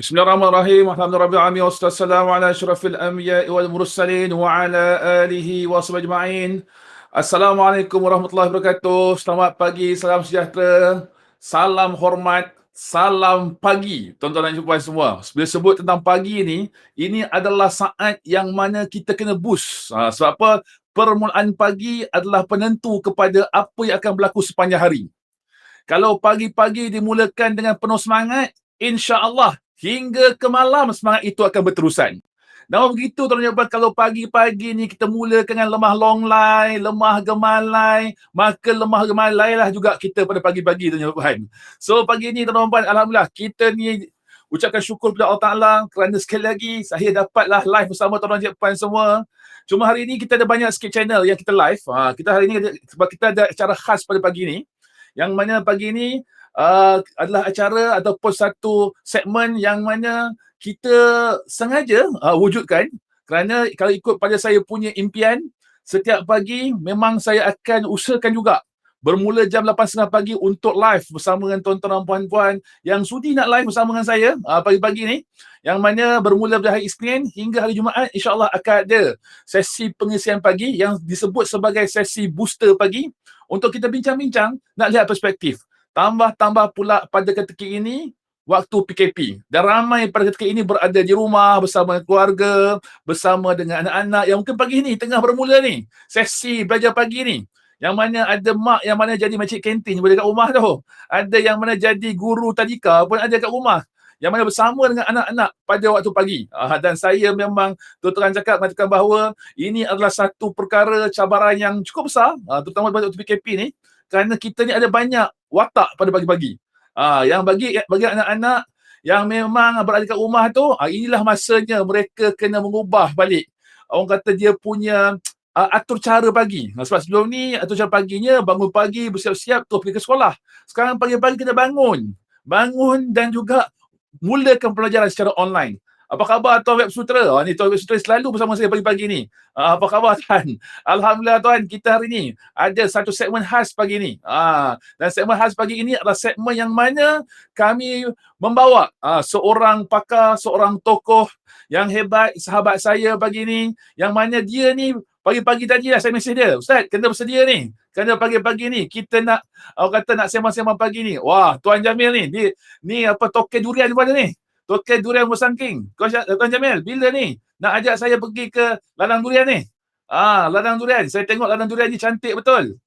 Bismillahirrahmanirrahim. Alhamdulillahirabbil wassalamu ala asyrafil anbiya'i wal mursalin wa ala alihi washabihi ajma'in. Assalamualaikum warahmatullahi wabarakatuh. Selamat pagi, salam sejahtera, salam hormat, salam pagi tuan-tuan dan puan semua. Bila sebut tentang pagi ni, ini adalah saat yang mana kita kena boost. Sebab apa? Permulaan pagi adalah penentu kepada apa yang akan berlaku sepanjang hari. Kalau pagi-pagi dimulakan dengan penuh semangat, insya-Allah hingga ke malam semangat itu akan berterusan. Namun begitu tuan-tuan, kalau pagi-pagi ni kita mula dengan lemah longlai, lemah gemalai, maka lemah gemalai lah juga kita pada pagi-pagi tuan-tuan. So pagi ni tuan-tuan, alhamdulillah kita ni ucapkan syukur kepada Allah Taala kerana sekali lagi saya dapatlah live bersama tuan-tuan puan semua. Cuma hari ni kita ada banyak sikit channel yang kita live. Kita hari ni sebab kita ada acara khas pada pagi ni. Yang mana pagi ni adalah acara ataupun satu segmen yang mana kita sengaja wujudkan kerana kalau ikut pada saya punya impian, setiap pagi memang saya akan usahakan juga bermula jam 8.30 pagi untuk live bersama dengan tuan-tuan dan puan-puan yang sudi nak live bersama dengan saya pagi-pagi ni, yang mana bermula dari hari Isnin hingga hari Jumaat insya-Allah akan ada sesi pengisian pagi yang disebut sebagai sesi booster pagi untuk kita bincang-bincang nak lihat perspektif. Tambah-tambah pula pada ketika ini waktu PKP. Dan ramai pada ketika ini berada di rumah bersama keluarga, bersama dengan anak-anak yang mungkin pagi ni tengah bermula ni sesi belajar pagi ni. Yang mana ada mak yang mana jadi makcik kantin boleh kat rumah tu. Ada yang mana jadi guru tadika pun ada kat rumah. Yang mana bersama dengan anak-anak pada waktu pagi. Dan saya memang terang cakap mengatakan bahawa ini adalah satu perkara cabaran yang cukup besar, terutama pada waktu PKP ni, kerana kita ni ada banyak watak pada pagi-pagi. Yang bagi anak-anak yang memang berada kat rumah tu, inilah masanya mereka kena mengubah balik. Orang kata dia punya atur cara pagi. Sebab sebelum ni atur cara paginya bangun pagi, bersiap-siap tu pergi ke sekolah. Sekarang pagi-pagi kena bangun dan juga mulakan pelajaran secara online. Apa khabar Tuan Web Sutera? Ni Tuan Web Sutera selalu bersama saya pagi-pagi ni. Apa khabar Tuan? Alhamdulillah Tuan, kita hari ni ada satu segmen khas pagi ni. Dan segmen khas pagi ini adalah segmen yang mana kami membawa seorang pakar, seorang tokoh yang hebat, sahabat saya pagi ni, yang mana dia ni pagi-pagi tadi lah saya mesej dia, Ustaz, kena bersedia ni. Kerana pagi-pagi ni kita nak, orang kata nak sembang-sembang pagi ni. Wah, Tuan Jamil ni apa token durian pada ni. Token durian bersangking. Tuan Jamil, bila ni nak ajak saya pergi ke ladang durian ni? Ladang durian. Saya tengok ladang durian ni cantik betul.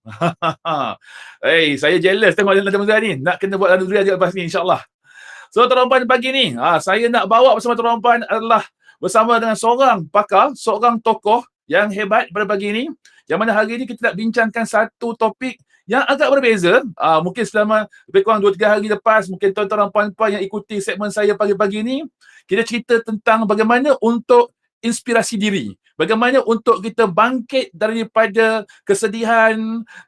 Saya jealous tengok ladang durian ni. Nak kena buat ladang durian juga lepas ni insya-Allah. So tuan-tuan pagi ni, saya nak bawa bersama tuan-tuan adalah bersama dengan seorang pakar, seorang tokoh yang hebat pada pagi ni, yang mana hari ni kita nak bincangkan satu topik yang agak berbeza. Mungkin selama lebih kurang 2-3 hari lepas, mungkin tuan-tuan dan puan-puan yang ikuti segmen saya pagi-pagi ni, kita cerita tentang bagaimana untuk inspirasi diri. Bagaimana untuk kita bangkit daripada kesedihan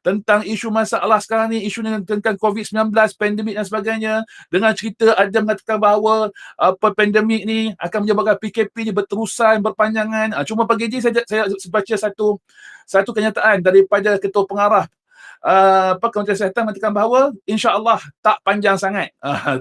tentang isu masalah sekarang ni, isu tentang COVID-19, pandemik dan sebagainya. Dengan cerita ada mengatakan bahawa pandemik ni akan menyebabkan PKP ni berterusan, berpanjangan. Cuma pagi ni saya baca satu kenyataan daripada Ketua Pengarah Kementerian Kesihatan mengatakan bahawa insya-Allah tak panjang sangat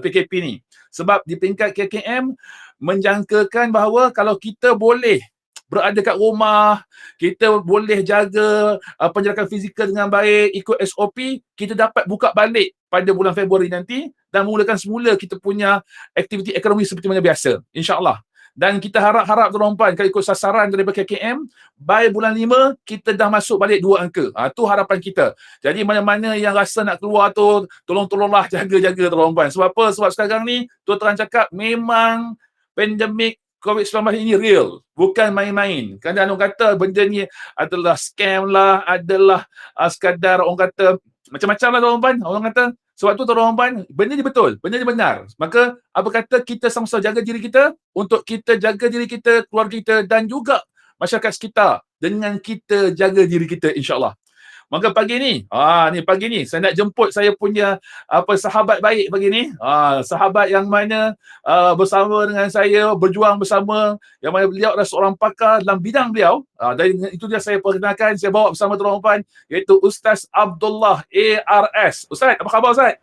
PKP ni. Sebab di peringkat KKM menjangkakan bahawa kalau kita boleh berada kat rumah, kita boleh jaga penjarakan fizikal dengan baik, ikut SOP, kita dapat buka balik pada bulan Februari nanti dan mulakan semula kita punya aktiviti ekonomi seperti mana biasa, insya-Allah. Dan kita harap-harap tuan-tuan kalau ikut sasaran daripada KKM, by bulan 5 kita dah masuk balik 2 angka. Tu harapan kita. Jadi mana-mana yang rasa nak keluar tu, tolong-tolonglah jaga-jaga tuan-tuan. Sebab apa? Sebab sekarang ni tuan-tuan cakap memang pandemik COVID-19 ini real, bukan main-main. Kerana orang kata benda ni adalah scam lah, adalah sekadar orang kata macam-macam lah tuan-tuan. Orang kata sebab tu tuan-tuan, benda ni betul, benda ni benar. Maka apa kata kita sama-sama jaga diri kita untuk kita jaga diri kita, keluarga kita dan juga masyarakat sekitar dengan kita jaga diri kita insya-Allah. Maka pagi ni, pagi ni saya nak jemput saya punya sahabat baik pagi ni. Sahabat yang mana bersama dengan saya, berjuang bersama, yang mana beliau adalah seorang pakar dalam bidang beliau. Dan itu dia saya perkenalkan, saya bawa bersama tuan-tuan, iaitu Ustaz Abdullah ARS. Ustaz, apa khabar Ustaz?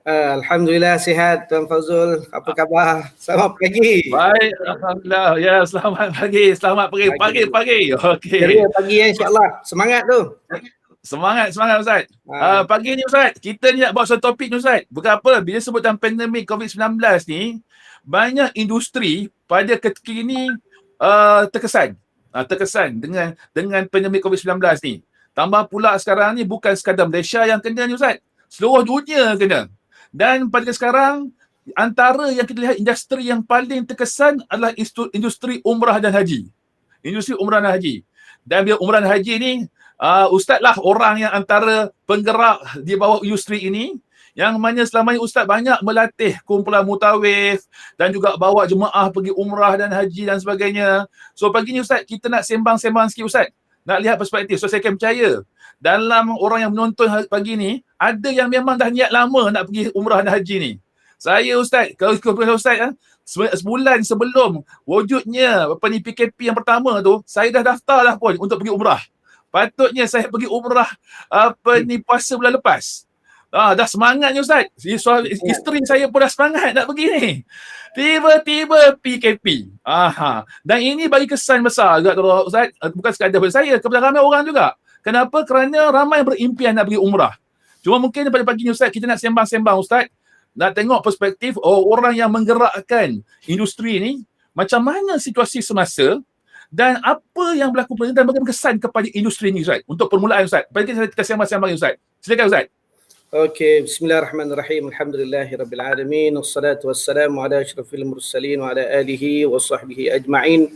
Alhamdulillah sihat Tuan Fauzul. Apa khabar? Selamat pagi. Baik, alhamdulillah. Ya, selamat pagi. Selamat pagi. Ceria Okey. pagi insya-Allah. Semangat tu. Semangat Ustaz. Ha, Pagi ni Ustaz, kita ni nak bawa satu topik ni Ustaz. Bukan apa, bila sebutan pandemik COVID-19 ni, banyak industri pada ketika ini terkesan dengan pandemik COVID-19 ni. Tambah pula sekarang ni bukan sekadar Malaysia yang kena ni Ustaz. Seluruh dunia kena. Dan pada sekarang, antara yang kita lihat industri yang paling terkesan adalah industri umrah dan haji. Industri umrah dan haji. Dan bila umrah dan haji ni, Ustaz lah orang yang antara penggerak di bawah industri ini, yang mana selama ini Ustaz banyak melatih kumpulan mutawif dan juga bawa jemaah pergi umrah dan haji dan sebagainya. So pagi ni Ustaz, kita nak sembang-sembang sikit Ustaz. Nak lihat perspektif. So saya akan percaya dalam orang yang menonton pagi ni, ada yang memang dah niat lama nak pergi umrah dan haji ni. Saya Ustaz, kalau ikut Ustaz, sebulan sebelum wujudnya PKP yang pertama tu, saya dah daftar dah pun untuk pergi umrah. Patutnya saya pergi umrah puasa bulan lepas. Dah semangatnya Ustaz. Isteri saya pun dah semangat nak pergi ni. Tiba-tiba PKP. Dan ini bagi kesan besar juga Ustaz. Bukan sekadar pada saya, kepada ramai orang juga. Kenapa? Kerana ramai berimpian nak pergi umrah. Cuma mungkin pada pagi ni Ustaz, kita nak sembang-sembang Ustaz. Nak tengok perspektif orang yang menggerakkan industri ni, macam mana situasi semasa dan apa yang berlaku dan bagaimana kesan kepada industri ni Ustaz. Untuk permulaan Ustaz. Bagi kita sembang-sembang Ustaz. Silakan Ustaz. Okey, bismillahirrahmanirrahim. Alhamdulillahirabbil alamin. Wassalatu wassalamu ala asyrafil mursalin wa ala alihi wa sahbihi ajma'in.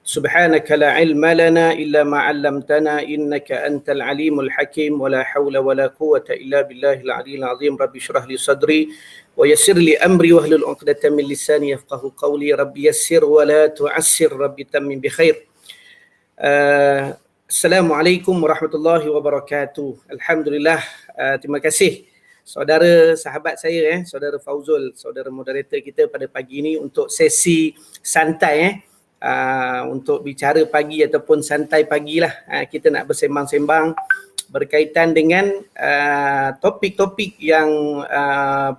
Subhanaka la ilma lana illa ma 'allamtana innaka antal alimul hakim wa la haula wa la quwwata illa billahil aliyyil azim. Rabbi shrah li sadri wa yassir li amri wahlul 'uqdatam min lisani yafqahu qawli. Rabbi yassir wa la tu'assir. Rabbi tammim bi khair. Assalamualaikum warahmatullahi wabarakatuh. Alhamdulillah, terima kasih saudara sahabat saya saudara Fauzul, saudara moderator kita pada pagi ini untuk sesi santai untuk bicara pagi ataupun santai pagilah. Kita nak bersembang-sembang berkaitan dengan topik-topik yang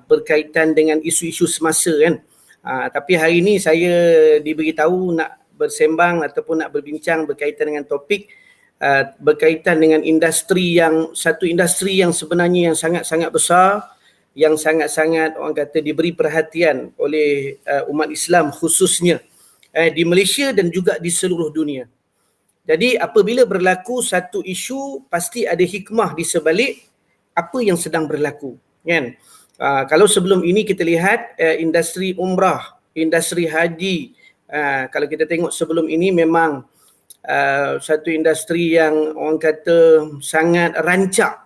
berkaitan dengan isu-isu semasa kan. Tapi hari ini saya diberitahu nak bersembang ataupun nak berbincang berkaitan dengan topik berkaitan dengan satu industri yang sebenarnya yang sangat-sangat besar, yang sangat-sangat orang kata diberi perhatian oleh umat Islam khususnya di Malaysia dan juga di seluruh dunia. Jadi apabila berlaku satu isu, pasti ada hikmah di sebalik apa yang sedang berlaku kan. Kalau sebelum ini kita lihat industri umrah, industri haji, kalau kita tengok sebelum ini memang satu industri yang orang kata sangat rancak.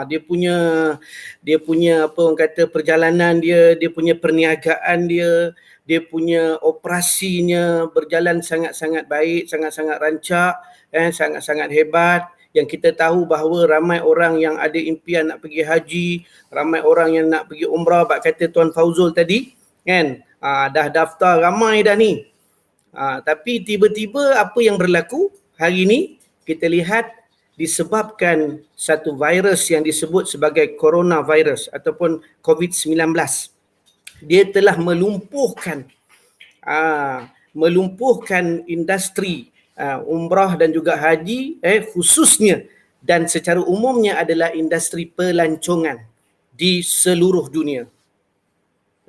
Dia punya apa orang kata perjalanan dia punya perniagaan dia punya operasinya berjalan sangat-sangat baik, sangat-sangat rancak, sangat-sangat hebat. Yang kita tahu bahawa ramai orang yang ada impian nak pergi haji, ramai orang yang nak pergi umrah, bak kata Tuan Fauzul tadi kan, dah daftar ramai dah ni. Tapi tiba-tiba apa yang berlaku hari ini, kita lihat disebabkan satu virus yang disebut sebagai coronavirus ataupun COVID-19. Dia telah melumpuhkan industri umrah dan juga haji khususnya dan secara umumnya adalah industri pelancongan di seluruh dunia.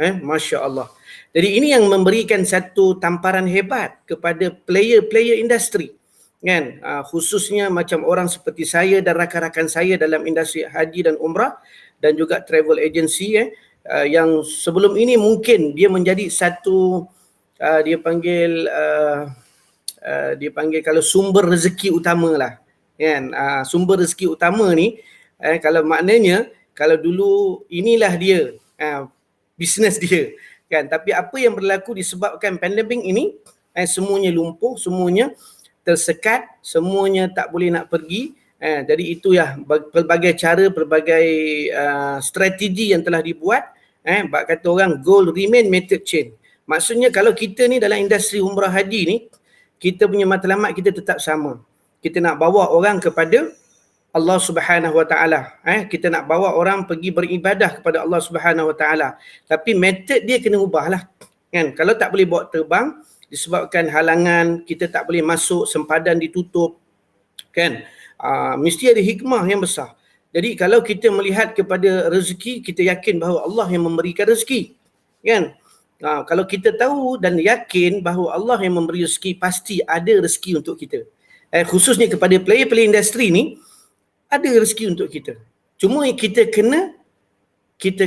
Masya Allah. Jadi ini yang memberikan satu tamparan hebat kepada player-player industri kan, khususnya macam orang seperti saya dan rakan-rakan saya dalam industri haji dan umrah dan juga travel agency yang sebelum ini mungkin dia menjadi satu dia panggil kalau sumber rezeki utama lah kan. Sumber rezeki utama ni kalau maknanya kalau dulu inilah dia bisnes dia kan, tapi apa yang berlaku disebabkan pandemik ini semuanya lumpuh, semuanya tersekat, semuanya tak boleh nak pergi. Jadi itu ya pelbagai cara, pelbagai strategi yang telah dibuat. Bak kata orang goal remain method change. Maksudnya kalau kita ni dalam industri umrah haji ni, kita punya matlamat kita tetap sama. Kita nak bawa orang kepada Allah Subhanahu Wa Taala. Kita nak bawa orang pergi beribadah kepada Allah Subhanahu Wa Taala. Tapi metod dia kena ubahlah. Kan? Kalau tak boleh bawa terbang disebabkan halangan, kita tak boleh masuk, sempadan ditutup, kan? Mesti ada hikmah yang besar. Jadi kalau kita melihat kepada rezeki, kita yakin bahawa Allah yang memberikan rezeki, kan? Kalau kita tahu dan yakin bahawa Allah yang memberi rezeki, pasti ada rezeki untuk kita. Khususnya kepada player-player industri ni, ada rezeki untuk kita. Cuma kita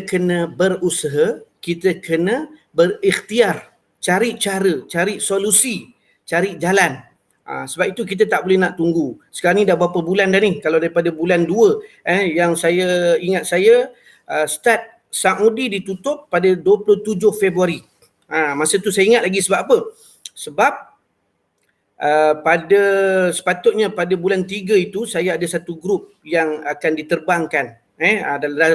kena berusaha, kita kena berikhtiar, cari cara, cari solusi, cari jalan. Sebab itu kita tak boleh nak tunggu. Sekarang ni dah berapa bulan dah ni? Kalau daripada bulan 2, yang saya ingat start Saudi ditutup pada 27 Februari. Masa tu saya ingat lagi sebab apa? Sebab sepatutnya pada bulan 3 itu saya ada satu grup yang akan diterbangkan.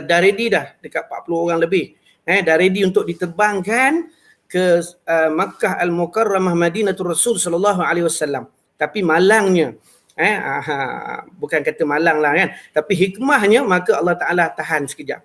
Dah ready dah, dekat 40 orang lebih. Dah ready untuk diterbangkan ke Makkah Al-Mukarramah Madinatul Rasul sallallahu alaihi wasallam. Tapi malangnya, bukan kata malang lah kan, tapi hikmahnya maka Allah Taala tahan sekejap.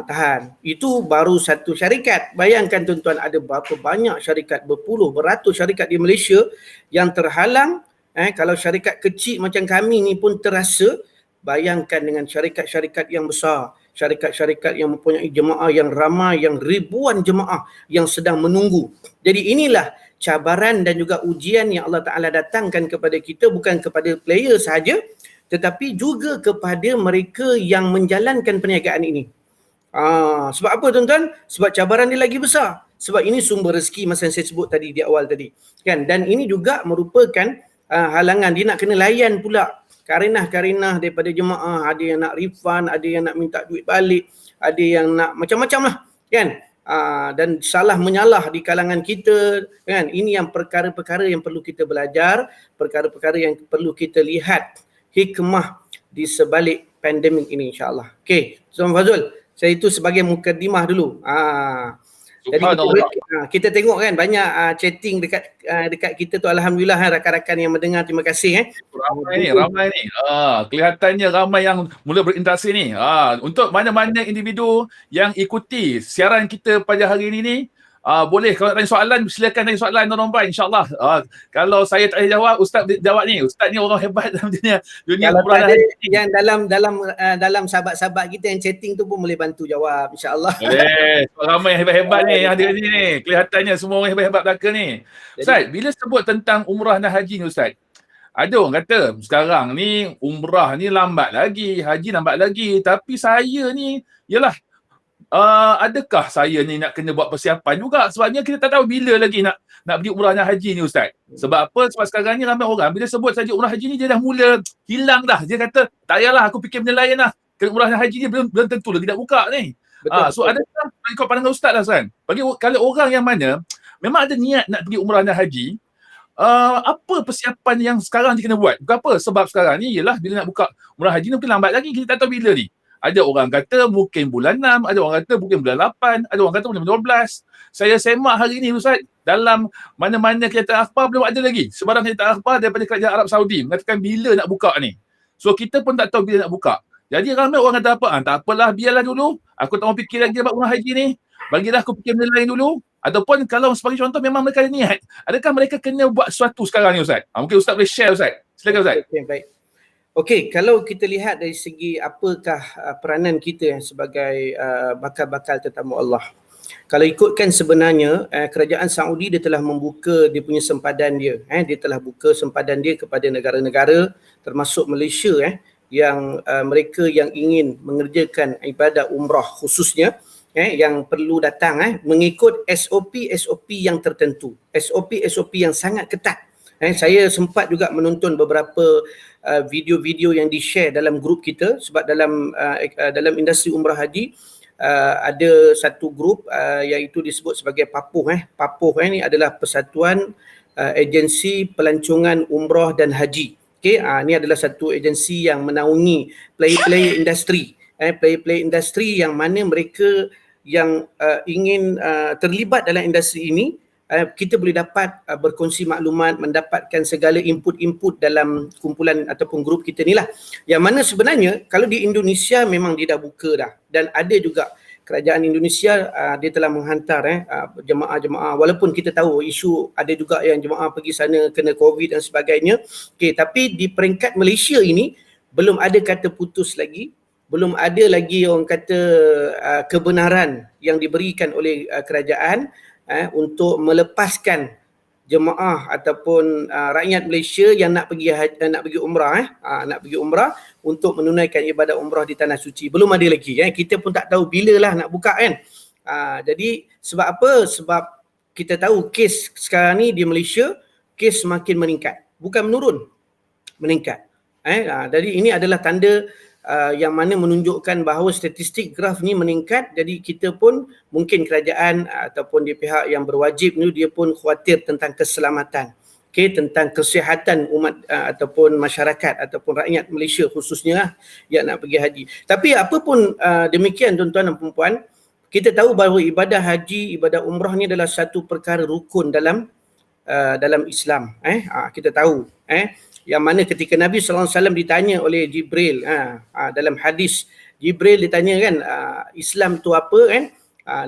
Tahan. Itu baru satu syarikat. Bayangkan tuan-tuan, ada berapa banyak syarikat, berpuluh, beratus syarikat di Malaysia yang terhalang. Kalau syarikat kecil macam kami ni pun terasa, bayangkan dengan syarikat-syarikat yang besar, syarikat-syarikat yang mempunyai jemaah yang ramai, yang ribuan jemaah yang sedang menunggu. Jadi inilah cabaran dan juga ujian yang Allah Ta'ala datangkan kepada kita, bukan kepada player sahaja, tetapi juga kepada mereka yang menjalankan perniagaan ini. Sebab apa tuan-tuan? Sebab cabaran dia lagi besar. Sebab ini sumber rezeki masa yang saya sebut tadi di awal tadi. Kan? Dan ini juga merupakan halangan. Dia nak kena layan pula karenah-karenah daripada jemaah. Ada yang nak refund, ada yang nak minta duit balik, ada yang nak macam-macam lah. Kan? Dan salah menyalah di kalangan kita, kan? Ini yang perkara-perkara yang perlu kita belajar, perkara-perkara yang perlu kita lihat hikmah di sebalik pandemik ini, insyaAllah. Okey, Tuan Fazul, saya itu sebagai mukadimah dulu. Jadi kita tengok kan banyak chatting dekat kita tu, alhamdulillah rakan-rakan yang mendengar, terima kasih. Ramai ni. Kelihatannya ramai yang mula berinteraksi ni. Untuk mana-mana individu yang ikuti siaran kita pada hari ini ni, boleh kalau tanya soalan, silakan tanya soalan tuan Bai, insya-Allah. Kalau saya tak boleh jawab, ustaz jawab ni. Ustaz ni orang hebat dalam dunia kalau ada yang dalam sahabat-sahabat kita yang chatting tu pun boleh bantu jawab, insya-Allah. Boleh. Ramai yang hebat-hebat ni yang ada di sini ni. Kelihatannya semua orang hebat-hebat belaka ni. Ustaz, bila sebut tentang umrah dan haji ni ustaz, ada orang kata sekarang ni umrah ni lambat lagi, haji lambat lagi, tapi saya ni yalah, adakah saya ni nak kena buat persiapan juga? Sebabnya kita tak tahu bila lagi nak pergi umrah dan haji ni ustaz. Sebab apa? Sebab sekarang ni ramai orang bila sebut saja umrah haji ni dia dah mula hilang dah. Dia kata tak payahlah aku fikir benda lain lah. Kerana umrah dan haji ni belum tentu lagi nak buka ni. So adakah ikut pandangan ustaz lah kan? Bagi kalau orang yang mana memang ada niat nak pergi umrah dan haji, apa persiapan yang sekarang dia kena buat? Bukan apa? Sebab sekarang ni ialah bila nak buka umrah haji ni mungkin lambat lagi, kita tak tahu bila ni. Ada orang kata mungkin bulan 6, ada orang kata mungkin bulan 8, ada orang kata bulan 12. Saya semak hari ni ustaz, dalam mana-mana kenyataan akhbar belum ada lagi sebarang kenyataan akhbar daripada kerajaan Arab Saudi mengatakan bila nak buka ni. So kita pun tak tahu bila nak buka. Jadi ramai orang kata apa? Tak apalah, biarlah dulu. Aku tak mau fikir lagi about umrah haji ni. Bagilah aku fikir benda lain dulu. Ataupun kalau sebagai contoh memang mereka ada niat, adakah mereka kena buat sesuatu sekarang ni ustaz? Mungkin ustaz boleh share ustaz. Silakan ustaz. Okay, baik. Okey, kalau kita lihat dari segi apakah peranan kita sebagai bakal-bakal tetamu Allah. Kalau ikutkan sebenarnya kerajaan Saudi dia telah membuka dia punya sempadan dia. Dia telah buka sempadan dia kepada negara-negara termasuk Malaysia yang mereka yang ingin mengerjakan ibadah umrah khususnya yang perlu datang mengikut SOP yang tertentu. SOP yang sangat ketat. Saya sempat juga menonton beberapa video-video yang di-share dalam grup kita sebab dalam industri umrah haji ada satu grup iaitu disebut sebagai PAPUH. PAPUH ni adalah Persatuan Agensi Pelancongan Umrah dan Haji. Okey, ni adalah satu agensi yang menaungi player-player industri. Player-player industri yang mana mereka yang ingin terlibat dalam industri ini kita boleh dapat berkongsi maklumat, mendapatkan segala input-input dalam kumpulan ataupun grup kita ni lah. Yang mana sebenarnya kalau di Indonesia memang dia dah buka dah, dan ada juga kerajaan Indonesia dia telah menghantar jemaah-jemaah, walaupun kita tahu isu ada juga yang jemaah pergi sana kena COVID dan sebagainya. Okey, tapi di peringkat Malaysia ini belum ada kata putus lagi, belum ada lagi orang kata kebenaran yang diberikan oleh kerajaan untuk melepaskan jemaah ataupun rakyat Malaysia yang nak pergi umrah untuk menunaikan ibadah umrah di tanah suci. Belum ada lagi, kita pun tak tahu bila lah nak buka kan. Jadi sebab apa? Sebab kita tahu kes sekarang ni di Malaysia, kes semakin meningkat, bukan menurun, meningkat. Jadi ini adalah tanda yang mana menunjukkan bahawa statistik graf ni meningkat. Jadi kita pun mungkin kerajaan ataupun di pihak yang berwajib ni dia pun khawatir tentang keselamatan, tentang kesihatan umat ataupun masyarakat ataupun rakyat Malaysia khususnya yang nak pergi haji. Tapi apapun demikian tuan-tuan dan puan-puan, kita tahu bahawa ibadah haji, ibadah umrah ni adalah satu perkara rukun dalam Islam. Kita tahu yang mana ketika Nabi SAW ditanya oleh Jibril, dalam hadis Jibril ditanya kan, Islam tu apa kan?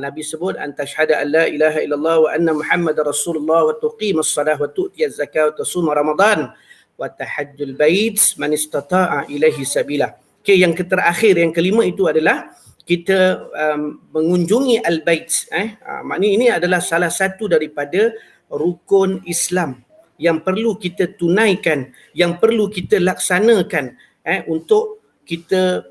Nabi sebut antashhada an la ilaha illallah wa anna Muhammadar Rasulullah wa tuqimas salah wa tu'tiyaz zakah wa tasuma Ramadan wa tahajjul bait man istata'a ilaihi sabila. Yang terakhir, yang kelima itu adalah kita mengunjungi al-bait. Maknanya ini adalah salah satu daripada rukun Islam yang perlu kita tunaikan, yang perlu kita laksanakan untuk kita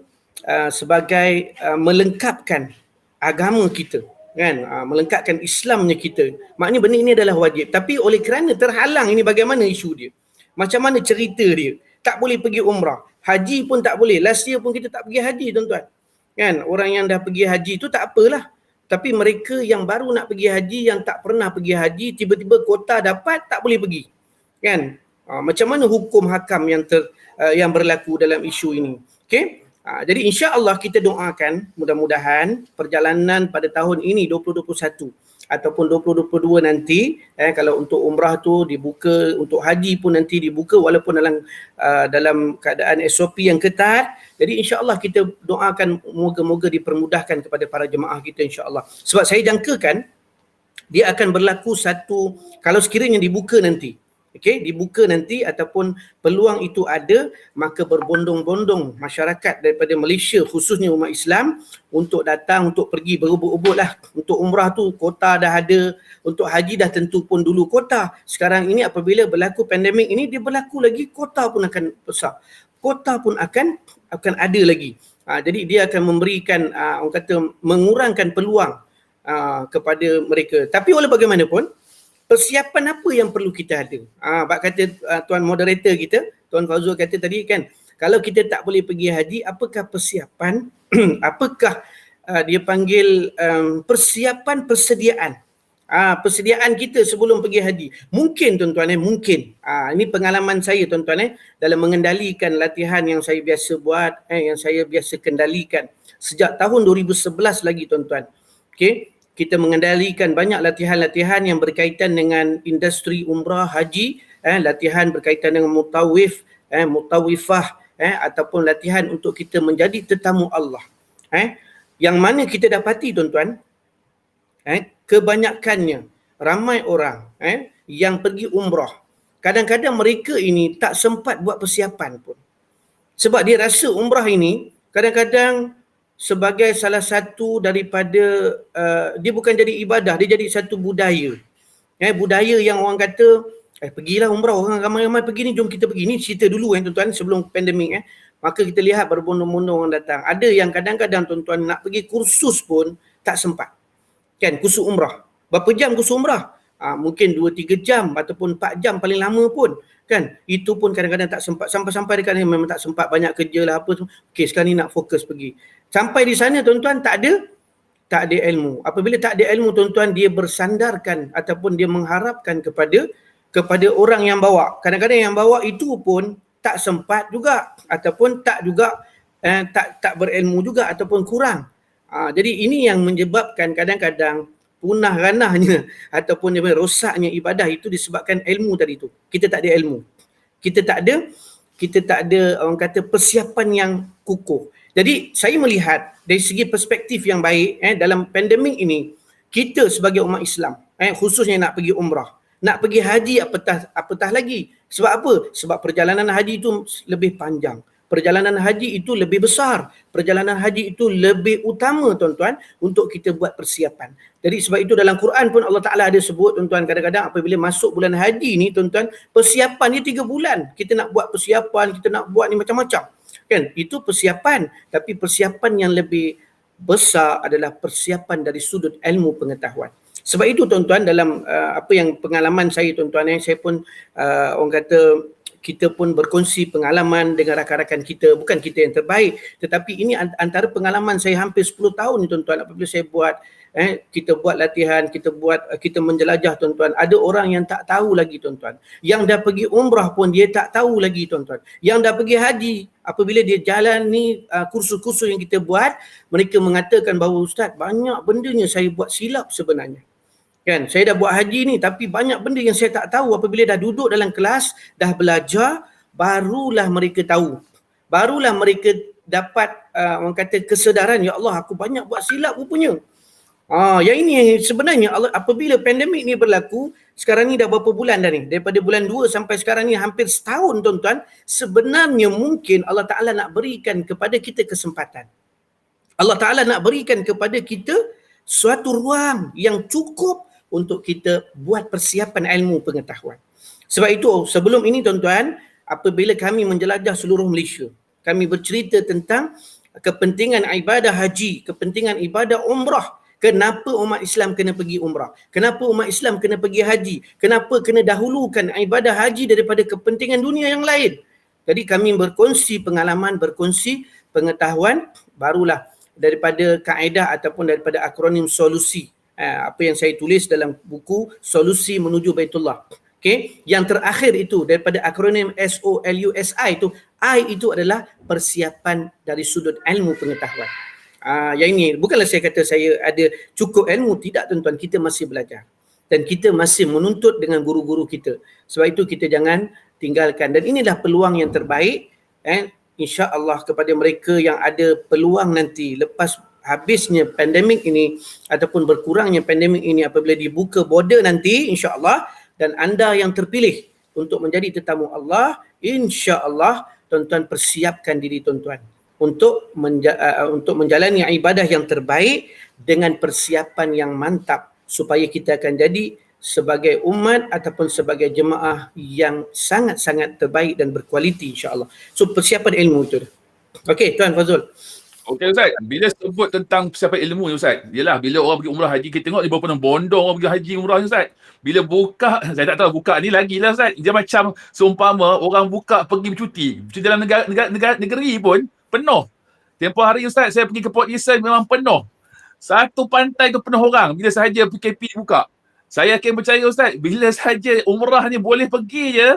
sebagai melengkapkan agama kita kan, melengkapkan Islamnya kita. Maknanya benda ini adalah wajib. Tapi oleh kerana terhalang ini, bagaimana isu dia? Macam mana cerita dia? Tak boleh pergi umrah, haji pun tak boleh. Last year pun kita tak pergi haji tuan-tuan. Kan, orang yang dah pergi haji tu tak apalah. Tapi mereka yang baru nak pergi haji, yang tak pernah pergi haji, tiba-tiba kota dapat tak boleh pergi. Kan? Macam mana hukum hakam yang berlaku dalam isu ini? Okey? Jadi insya-Allah kita doakan mudah-mudahan perjalanan pada tahun ini 2021 ataupun 2022 nanti, kalau untuk umrah tu dibuka, untuk haji pun nanti dibuka walaupun dalam keadaan SOP yang ketat. Jadi insya-Allah kita doakan moga-moga dipermudahkan kepada para jemaah kita insya-Allah. Sebab saya jangkakan dia akan berlaku satu, kalau sekiranya dibuka nanti, dibuka nanti ataupun peluang itu ada, maka berbondong-bondong masyarakat daripada Malaysia khususnya umat Islam untuk datang, untuk pergi berebut-rebut lah. Untuk umrah tu kota dah ada, untuk haji dah tentu pun dulu kota. Sekarang ini apabila berlaku pandemik ini, dia berlaku lagi, kota pun akan besar, kota pun akan ada lagi. Jadi dia akan memberikan orang kata mengurangkan peluang kepada mereka. Tapi walau bagaimanapun, persiapan apa yang perlu kita ada? Bak kata tuan moderator kita, Tuan Fazul kata tadi kan, kalau kita tak boleh pergi haji, apakah persiapan? Apakah dia panggil persiapan persediaan? Persediaan kita sebelum pergi haji. Mungkin tuan-tuan mungkin. Ini pengalaman saya tuan-tuan dalam mengendalikan latihan yang saya biasa buat, yang saya biasa kendalikan sejak tahun 2011 lagi tuan-tuan. Okey. Kita mengendalikan banyak latihan-latihan yang berkaitan dengan industri umrah haji, latihan berkaitan dengan mutawif, mutawifah, ataupun latihan untuk kita menjadi tetamu Allah. Yang mana kita dapati tuan-tuan, kebanyakannya ramai orang yang pergi umrah, kadang-kadang mereka ini tak sempat buat persiapan pun. Sebab dia rasa umrah ini kadang-kadang sebagai salah satu daripada dia bukan jadi ibadah, dia jadi satu budaya. Budaya yang orang kata pergilah umrah, orang ramai-ramai pergi ni, jom kita pergi. Ni cerita dulu tuan-tuan sebelum pandemik. Maka kita lihat berbondong-bondong orang datang. Ada yang kadang-kadang tuan-tuan nak pergi kursus pun tak sempat. Kan, kursus umrah. Berapa jam kursus umrah? Mungkin 2-3 jam ataupun 4 jam paling lama pun. Kan, itu pun kadang-kadang tak sempat. Sampai-sampai dekat ni memang tak sempat, banyak kerja lah apa tu. Okey, sekarang ni nak fokus pergi. Sampai di sana tuan-tuan tak ada ilmu. Apabila tak ada ilmu tuan-tuan, dia bersandarkan ataupun dia mengharapkan kepada orang yang bawa. Kadang-kadang yang bawa itu pun tak sempat juga ataupun tak juga tak berilmu juga ataupun kurang. Jadi ini yang menyebabkan kadang-kadang punah ranahnya ataupun dia rosaknya ibadah itu disebabkan ilmu tadi tu. Kita tak ada ilmu. Kita tak ada orang kata persiapan yang kukuh. Jadi saya melihat dari segi perspektif yang baik dalam pandemik ini, kita sebagai umat Islam khususnya nak pergi umrah, nak pergi haji apatah lagi. Sebab apa? Sebab perjalanan haji itu lebih panjang. Perjalanan haji itu lebih besar. Perjalanan haji itu lebih utama tuan-tuan untuk kita buat persiapan. Jadi sebab itu dalam Quran pun Allah Ta'ala ada sebut tuan-tuan, kadang-kadang apabila masuk bulan haji ni tuan-tuan, persiapan dia 3 bulan. Kita nak buat persiapan, kita nak buat ni macam-macam. Kan? Itu persiapan. Tapi persiapan yang lebih besar adalah persiapan dari sudut ilmu pengetahuan. Sebab itu tuan-tuan dalam apa yang pengalaman saya tuan-tuan, saya pun orang kata kita pun berkongsi pengalaman dengan rakan-rakan kita, bukan kita yang terbaik, tetapi ini antara pengalaman saya hampir 10 tahun ni tuan-tuan. Apabila saya buat kita buat latihan, kita menjelajah tuan-tuan, ada orang yang tak tahu lagi tuan-tuan, yang dah pergi umrah pun dia tak tahu lagi tuan-tuan, yang dah pergi haji, apabila dia jalan ni kursus-kursus yang kita buat, mereka mengatakan bahawa ustaz, banyak bendanya saya buat silap sebenarnya. Kan, saya dah buat haji ni tapi banyak benda yang saya tak tahu. Apabila dah duduk dalam kelas, dah belajar, barulah mereka tahu. Barulah mereka dapat orang kata kesedaran, ya Allah, aku banyak buat silap rupanya. Yang ini sebenarnya Allah, apabila pandemik ni berlaku, sekarang ni dah berapa bulan dah ni? Daripada bulan 2 sampai sekarang ni hampir setahun tuan-tuan. Sebenarnya mungkin Allah Ta'ala nak berikan kepada kita kesempatan. Allah Ta'ala nak berikan kepada kita suatu ruang yang cukup untuk kita buat persiapan ilmu pengetahuan. Sebab itu sebelum ini tuan-tuan, apabila kami menjelajah seluruh Malaysia, kami bercerita tentang kepentingan ibadah haji, kepentingan ibadah umrah. Kenapa umat Islam kena pergi umrah? Kenapa umat Islam kena pergi haji? Kenapa kena dahulukan ibadah haji daripada kepentingan dunia yang lain? Jadi kami berkongsi pengalaman, berkongsi pengetahuan, barulah daripada kaedah ataupun daripada akronim solusi. Apa yang saya tulis dalam buku Solusi Menuju Baitullah. Okay? Yang terakhir itu daripada akronim SOLUSI itu, I itu adalah persiapan dari sudut ilmu pengetahuan. Yang ini bukanlah saya kata saya ada cukup ilmu, tidak tuan-tuan, kita masih belajar dan kita masih menuntut dengan guru-guru kita. Sebab itu kita jangan tinggalkan, dan inilah peluang yang terbaik insya-Allah kepada mereka yang ada peluang nanti lepas habisnya pandemik ini ataupun berkurangnya pandemik ini, apabila dibuka border nanti insya-Allah dan anda yang terpilih untuk menjadi tetamu Allah, insya-Allah tuan-tuan persiapkan diri tuan-tuan untuk menjalani ibadah yang terbaik dengan persiapan yang mantap supaya kita akan jadi sebagai umat ataupun sebagai jemaah yang sangat-sangat terbaik dan berkualiti insya-Allah. So persiapan ilmu itu. Okey Tuan Fazul. Okey Ustaz, bila sebut tentang persiapan ilmu ni Ustaz, yelah bila orang pergi umrah haji, kita tengok dia berapa bondong orang pergi haji umrah ni Ustaz. Bila buka, saya tak tahu buka ni lagi lah Ustaz. Dia macam seumpama orang buka pergi bercuti dalam negeri pun penuh. Tempoh hari Ustaz, saya pergi ke Port Dickson memang penuh. Satu pantai tu penuh orang bila sahaja PKP buka. Saya akan percaya Ustaz, bila sahaja umrah ni boleh pergi je,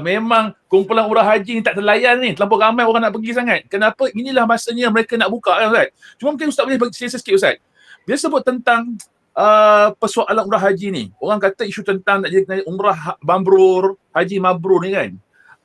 memang kumpulan umrah haji ni tak terlayan ni. Terlampau ramai orang nak pergi sangat. Kenapa? Inilah masanya mereka nak buka kan Ustaz. Cuma mungkin Ustaz boleh cerita sikit Ustaz. Bila sebut tentang persoalan umrah haji ni, orang kata isu tentang nak jadi umrah mabrur, haji mabrur ni kan.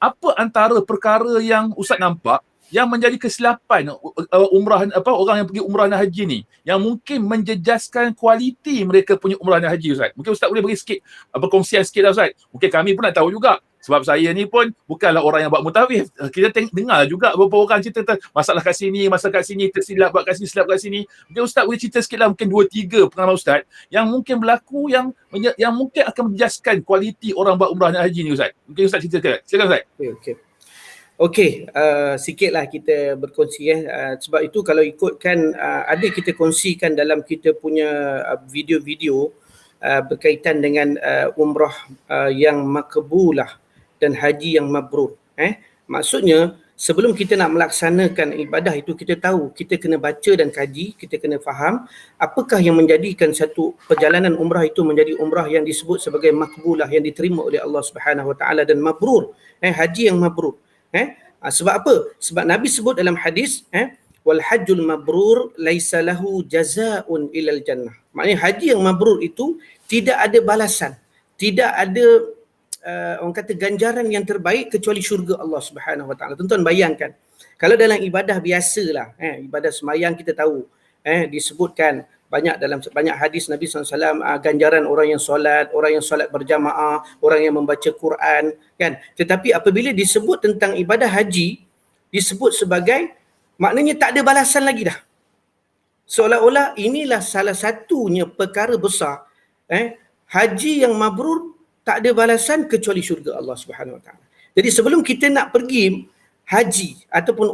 Apa antara perkara yang Ustaz nampak yang menjadi kesilapan orang yang pergi umrah dan haji ni, yang mungkin menjejaskan kualiti mereka punya umrah dan haji Ustaz? Mungkin Ustaz boleh bagi sikit perkongsian sikit lah Ustaz. Mungkin kami pun nak tahu juga. Sebab saya ni pun bukanlah orang yang buat mutawif. Kita dengar juga beberapa orang cerita tentang masalah kat sini, masalah kat sini, tersilap buat kat sini, silap kat sini. Mungkin Ustaz boleh cerita sikit lah, mungkin 2-3 pengalaman Ustaz yang mungkin berlaku yang mungkin akan menjejaskan kualiti orang buat umrah dan haji ni Ustaz. Mungkin Ustaz ceritakan. Silakan Ustaz. Okey, sikitlah kita berkongsi sebab itu kalau ikutkan ada kita kongsikan dalam kita punya video-video berkaitan dengan umrah yang makbulah dan haji yang mabrur. Maksudnya sebelum kita nak melaksanakan ibadah itu, kita tahu kita kena baca dan kaji, kita kena faham apakah yang menjadikan satu perjalanan umrah itu menjadi umrah yang disebut sebagai makbulah, yang diterima oleh Allah Subhanahu Wa Taala, dan mabrur, haji yang mabrur. Sebab apa? Sebab Nabi sebut dalam hadis, wal hajjul mabrur laisa lahu jazaa'un ilal jannah. Maknanya haji yang mabrur itu tidak ada balasan, tidak ada orang kata ganjaran yang terbaik kecuali syurga Allah Subhanahu Wa Taala. Tuan-tuan bayangkan, kalau dalam ibadah biasalah, ibadah sembahyang kita tahu, disebutkan dalam banyak hadis Nabi SAW, ganjaran orang yang solat berjamaah, orang yang membaca Quran, kan. Tetapi apabila disebut tentang ibadah haji, disebut sebagai, maknanya tak ada balasan lagi dah. Seolah-olah inilah salah satunya perkara besar, haji yang mabrur tak ada balasan kecuali syurga Allah Subhanahu Wa Taala. Jadi sebelum kita nak pergi haji ataupun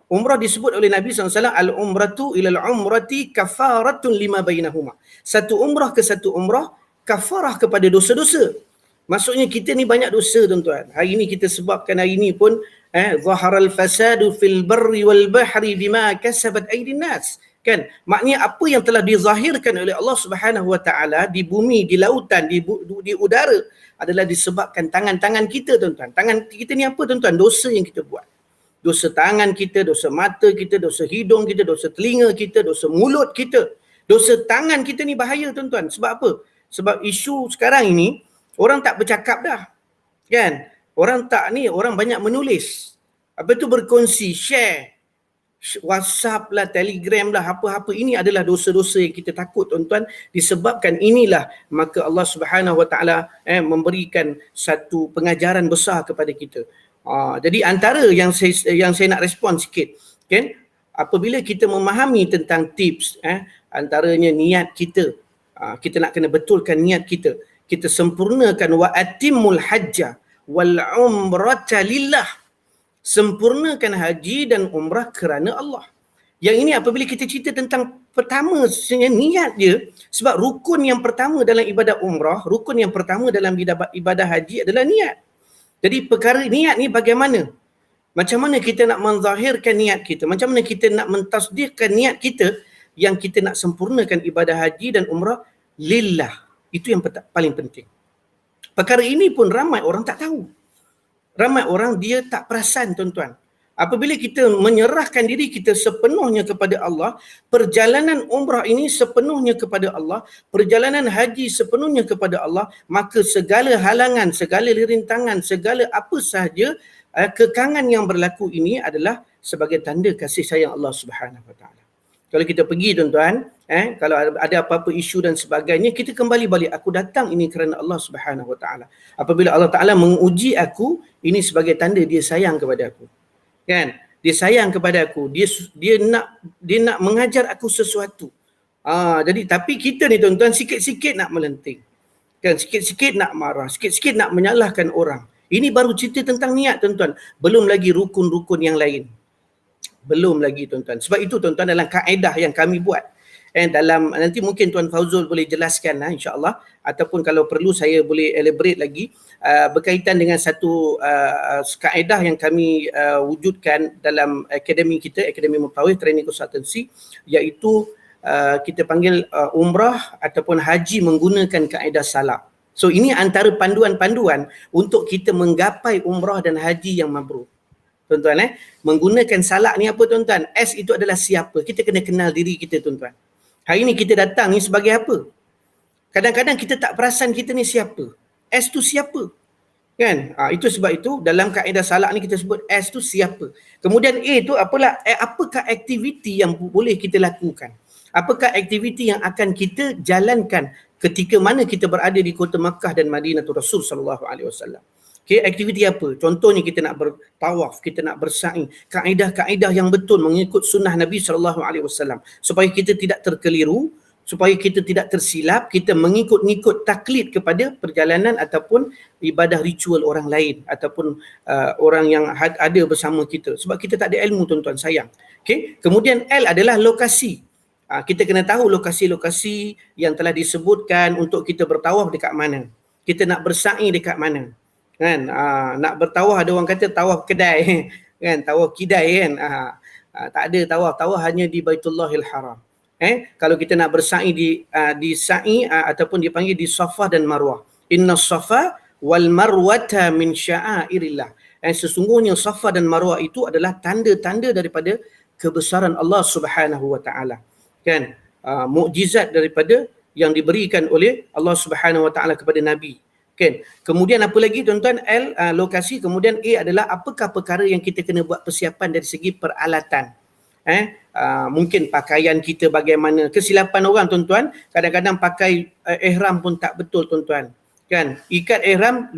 umrah disebut oleh Nabi SAW, al-umratu ilal umrati kafaratun lima bainahuma. Satu umrah ke satu umrah kafarah kepada dosa-dosa. Maksudnya kita ni banyak dosa, tuan-tuan. Hari ini kita sebabkan hari ini pun zaharal fasadu fil barri wal bahri bima kasabat aydin nas. Kan? Maknanya apa yang telah dizahirkan oleh Allah Subhanahu Wa Taala di bumi, di lautan, di udara adalah disebabkan tangan-tangan kita, tuan-tuan. Tangan kita ni apa, tuan-tuan? Dosa yang kita buat. Dosa tangan kita, dosa mata kita, dosa hidung kita, dosa telinga kita, dosa mulut kita. Dosa tangan kita ni bahaya, tuan-tuan. Sebab apa? Sebab isu sekarang ini orang tak bercakap dah. Kan? Orang banyak menulis. Apa tu, berkongsi, share. WhatsApp lah, Telegram lah, apa-apa. Ini adalah dosa-dosa yang kita takut, tuan-tuan. Disebabkan inilah, maka Allah Subhanahu Wa Taala memberikan satu pengajaran besar kepada kita. Jadi antara yang saya nak respon sikit, kan? Apabila kita memahami tentang tips, antaranya niat kita. Kita nak kena betulkan niat kita. Kita sempurnakan wa atimul hajja wal umrata lillah. Sempurnakan haji dan umrah kerana Allah. Yang ini apabila kita cerita tentang pertama, niat dia, sebab rukun yang pertama dalam ibadah umrah, rukun yang pertama dalam ibadah haji adalah niat. Jadi perkara niat ni bagaimana? Macam mana kita nak menzahirkan niat kita? Macam mana kita nak mentasdikkan niat kita yang kita nak sempurnakan ibadah haji dan umrah lillah? Itu yang paling penting. Perkara ini pun ramai orang tak tahu. Ramai orang dia tak perasan, tuan-tuan. Apabila kita menyerahkan diri kita sepenuhnya kepada Allah, perjalanan umrah ini sepenuhnya kepada Allah, perjalanan haji sepenuhnya kepada Allah, maka segala halangan, segala rintangan, segala apa sahaja kekangan yang berlaku ini adalah sebagai tanda kasih sayang Allah Subhanahu Wa Taala. Kalau kita pergi, tuan-tuan, kalau ada apa-apa isu dan sebagainya, kita kembali balik, aku datang ini kerana Allah Subhanahu Wa Taala. Apabila Allah Taala menguji aku, ini sebagai tanda dia sayang kepada aku. Kan? Dia sayang kepada aku. Dia nak mengajar aku sesuatu. Jadi tapi kita ni, tuan-tuan, sikit-sikit nak melenting. Kan? Sikit-sikit nak marah, sikit-sikit nak menyalahkan orang. Ini baru cerita tentang niat, tuan-tuan. Belum lagi rukun-rukun yang lain. Belum lagi, tuan-tuan. Sebab itu, tuan-tuan, dalam kaedah yang kami buat, nanti mungkin Tuan Fauzul boleh jelaskan, insya-Allah, ataupun kalau perlu saya boleh elaborate lagi berkaitan dengan satu kaedah yang kami wujudkan dalam akademi kita, Akademi Mutawif Training Consultancy, iaitu kita panggil umrah ataupun haji menggunakan kaedah salak. So ini antara panduan-panduan untuk kita menggapai umrah dan haji yang mabrur. Tuan-tuan, menggunakan salak ni apa, tuan-tuan? S itu adalah siapa. Kita kena kenal diri kita, tuan-tuan. Hari ni kita datang ni sebagai apa? Kadang-kadang kita tak perasan kita ni siapa. S tu siapa? Kan? Itu sebab itu dalam kaedah salak ni kita sebut S tu siapa. Kemudian A tu apakah aktiviti yang boleh kita lakukan? Apakah aktiviti yang akan kita jalankan ketika mana kita berada di kota Makkah dan Madinah Rasul sallallahu alaihi wasallam? Okay, aktiviti apa? Contohnya kita nak bertawaf, kita nak bersa'i. Kaedah-kaedah yang betul mengikut sunnah Nabi SAW. Supaya kita tidak terkeliru, supaya kita tidak tersilap, kita mengikut-ngikut taklid kepada perjalanan ataupun ibadah ritual orang lain ataupun orang yang ada bersama kita. Sebab kita tak ada ilmu, tuan-tuan, sayang. Okay? Kemudian L adalah lokasi. Kita kena tahu lokasi-lokasi yang telah disebutkan untuk kita bertawaf dekat mana. Kita nak bersa'i dekat mana. Kan, nak bertawaf, ada orang kata tawaf kedai, kan, tawaf kidai, kan, tak ada tawaf hanya di Baitullahil Haram. Kalau kita nak bersa'i di sa'i ataupun dipanggil di Safa dan Marwah. Inna Safa wal Marwata min sya'airillah. Sesungguhnya Safa dan Marwah itu adalah tanda-tanda daripada kebesaran Allah Subhanahu wa taala. Kan? Mukjizat daripada yang diberikan oleh Allah Subhanahu wa taala kepada nabi. Kan? Kemudian apa lagi tuan-tuan? Lokasi. Kemudian A adalah apakah perkara yang kita kena buat persiapan dari segi peralatan. Mungkin pakaian kita bagaimana. Kesilapan orang tuan-tuan, kadang-kadang pakai ihram pun tak betul tuan-tuan. Kan? Ikat ihram,